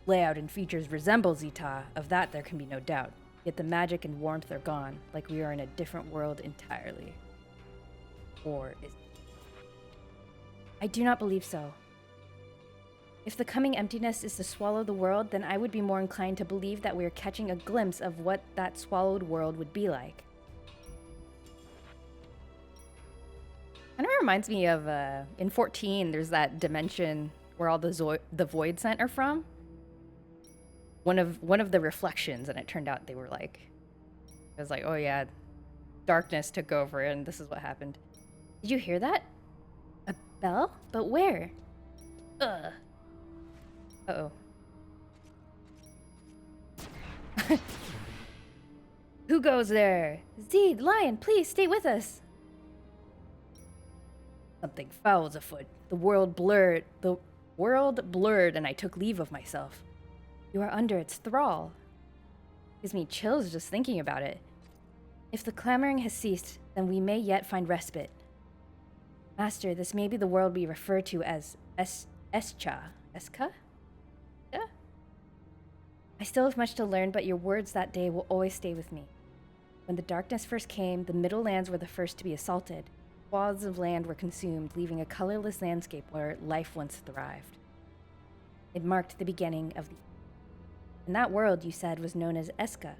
Layout and features resemble Zeta, of that there can be no doubt. Yet the magic and warmth are gone, like we are in a different world entirely. Or is it? I do not believe so. If the coming emptiness is to swallow the world, then I would be more inclined to believe that we are catching a glimpse of what that swallowed world would be like. Kind of reminds me of, in 14, there's that dimension where all the Void Scent are from. One of the reflections, and it turned out they were like... It was like, oh yeah, darkness took over, and this is what happened. Did you hear that? A bell? But where? Ugh. Uh-oh. Who goes there? Zed, Lion, please stay with us. Something foul's afoot. The world blurred, and I took leave of myself. You are under its thrall. Gives me chills just thinking about it. If the clamoring has ceased, then we may yet find respite. Master, this may be the world we refer to as Escha. Eska? Yeah? I still have much to learn, but your words that day will always stay with me. When the darkness first came, the Middle Lands were the first to be assaulted. Swaths of land were consumed, leaving a colorless landscape where life once thrived. It marked the beginning of the... And that world, you said, was known as Eska.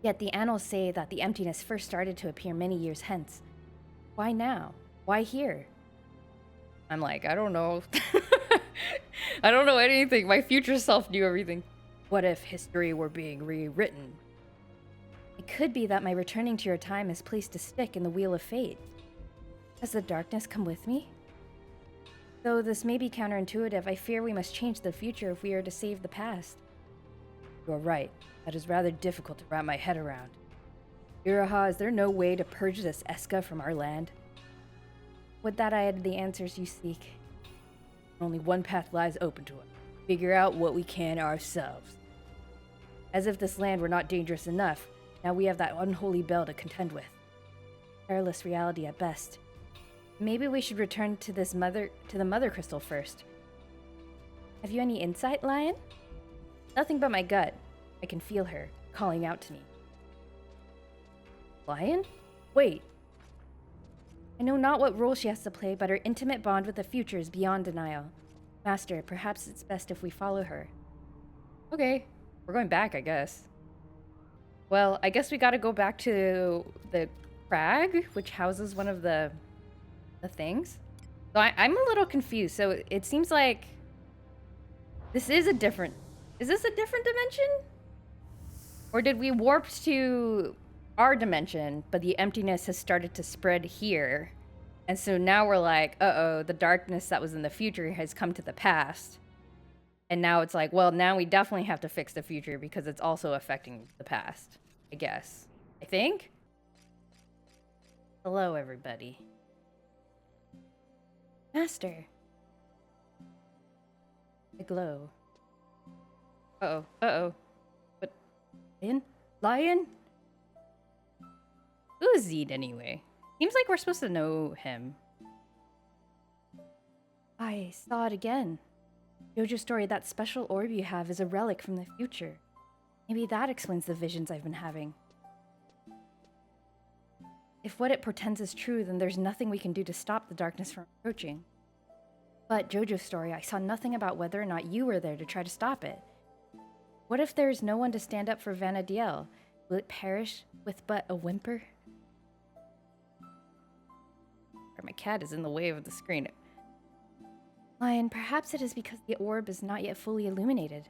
Yet the annals say that the emptiness first started to appear many years hence. Why now? Why here? I'm like, I don't know. I don't know anything. My future self knew everything. What if history were being rewritten? It could be that my returning to your time has placed a stick in the wheel of fate. Has the darkness come with me? Though this may be counterintuitive, I fear we must change the future if we are to save the past. You're right. That is rather difficult to wrap my head around. Iraha, is there no way to purge this Eska from our land? Would that I had the answers you seek. Only one path lies open to us. Figure out what we can ourselves. As if this land were not dangerous enough, now we have that unholy bell to contend with. Perilous reality at best. Maybe we should return to the mother crystal first. Have you any insight, Lion? Nothing but my gut. I can feel her, calling out to me. Lion? Wait. I know not what role she has to play, but her intimate bond with the future is beyond denial. Master, perhaps it's best if we follow her. Okay. We're going back, I guess. Well, I guess we gotta go back to the crag, which houses one of the things. So I'm a little confused. So it seems like this is a different... Is this a different dimension? Or did we warp to our dimension, but the emptiness has started to spread here? And so now we're like, uh-oh, the darkness that was in the future has come to the past. And now it's like, well, now we definitely have to fix the future because it's also affecting the past, I guess. I think? Hello, everybody. Master. The glow. Uh-oh. Uh-oh. But... Lion? Who is Zed anyway? Seems like we're supposed to know him. I saw it again. JoJo's story, that special orb you have is a relic from the future. Maybe that explains the visions I've been having. If what it portends is true, then there's nothing we can do to stop the darkness from approaching. But JoJo's story, I saw nothing about whether or not you were there to try to stop it. What if there's no one to stand up for Vana'diel? Will it perish with but a whimper? My cat is in the way of the screen. Lion, perhaps it is because the orb is not yet fully illuminated.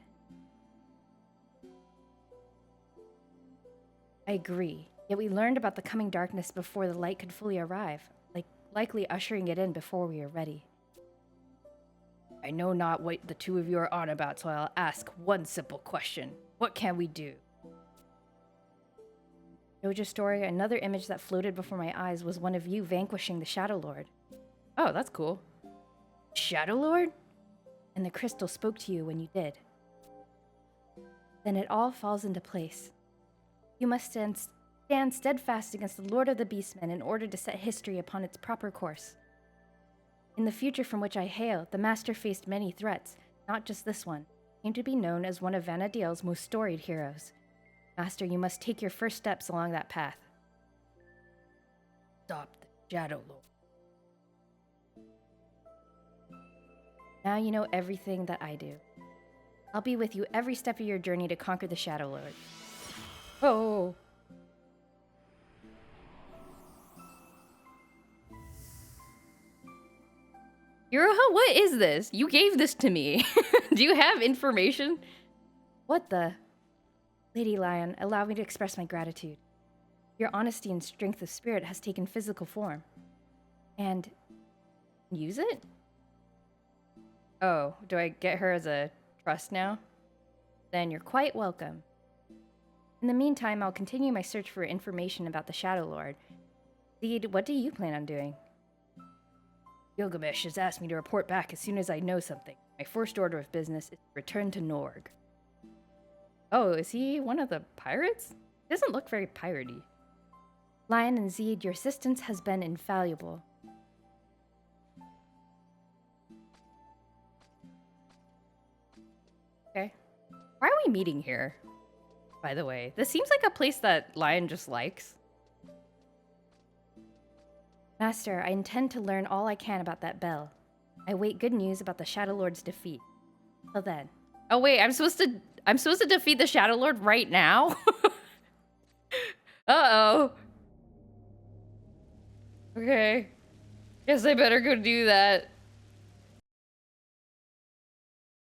I agree. Yet we learned about the coming darkness before the light could fully arrive, likely ushering it in before we are ready. I know not what the two of you are on about, so I'll ask one simple question. What can we do? JoJo's story, another image that floated before my eyes was one of you vanquishing the Shadow Lord. Oh, that's cool. Shadow Lord? And the crystal spoke to you when you did. Then it all falls into place. You must stand steadfast against the Lord of the Beastmen in order to set history upon its proper course. In the future from which I hail, the Master faced many threats, not just this one. He came to be known as one of Vana'diel's most storied heroes. Master, you must take your first steps along that path. Stop the Shadow Lord. Now you know everything that I do. I'll be with you every step of your journey to conquer the Shadow Lord. Oh. Iroha, what is this? You gave this to me. Do you have information? What the? Lady Lion, allow me to express my gratitude. Your honesty and strength of spirit has taken physical form. And... use it? Oh, do I get her as a trust now? Then you're quite welcome. In the meantime, I'll continue my search for information about the Shadow Lord. Zed, what do you plan on doing? Gilgamesh has asked me to report back as soon as I know something. My first order of business is to return to Norg. Oh, is he one of the pirates? He doesn't look very piratey. Lion and Zed, your assistance has been invaluable. Okay. Why are we meeting here? By the way, this seems like a place that Lion just likes. Master, I intend to learn all I can about that bell. I await good news about the Shadow Lord's defeat. Till then. Oh wait, I'm supposed to defeat the Shadow Lord right now? Uh-oh. Okay. Guess I better go do that.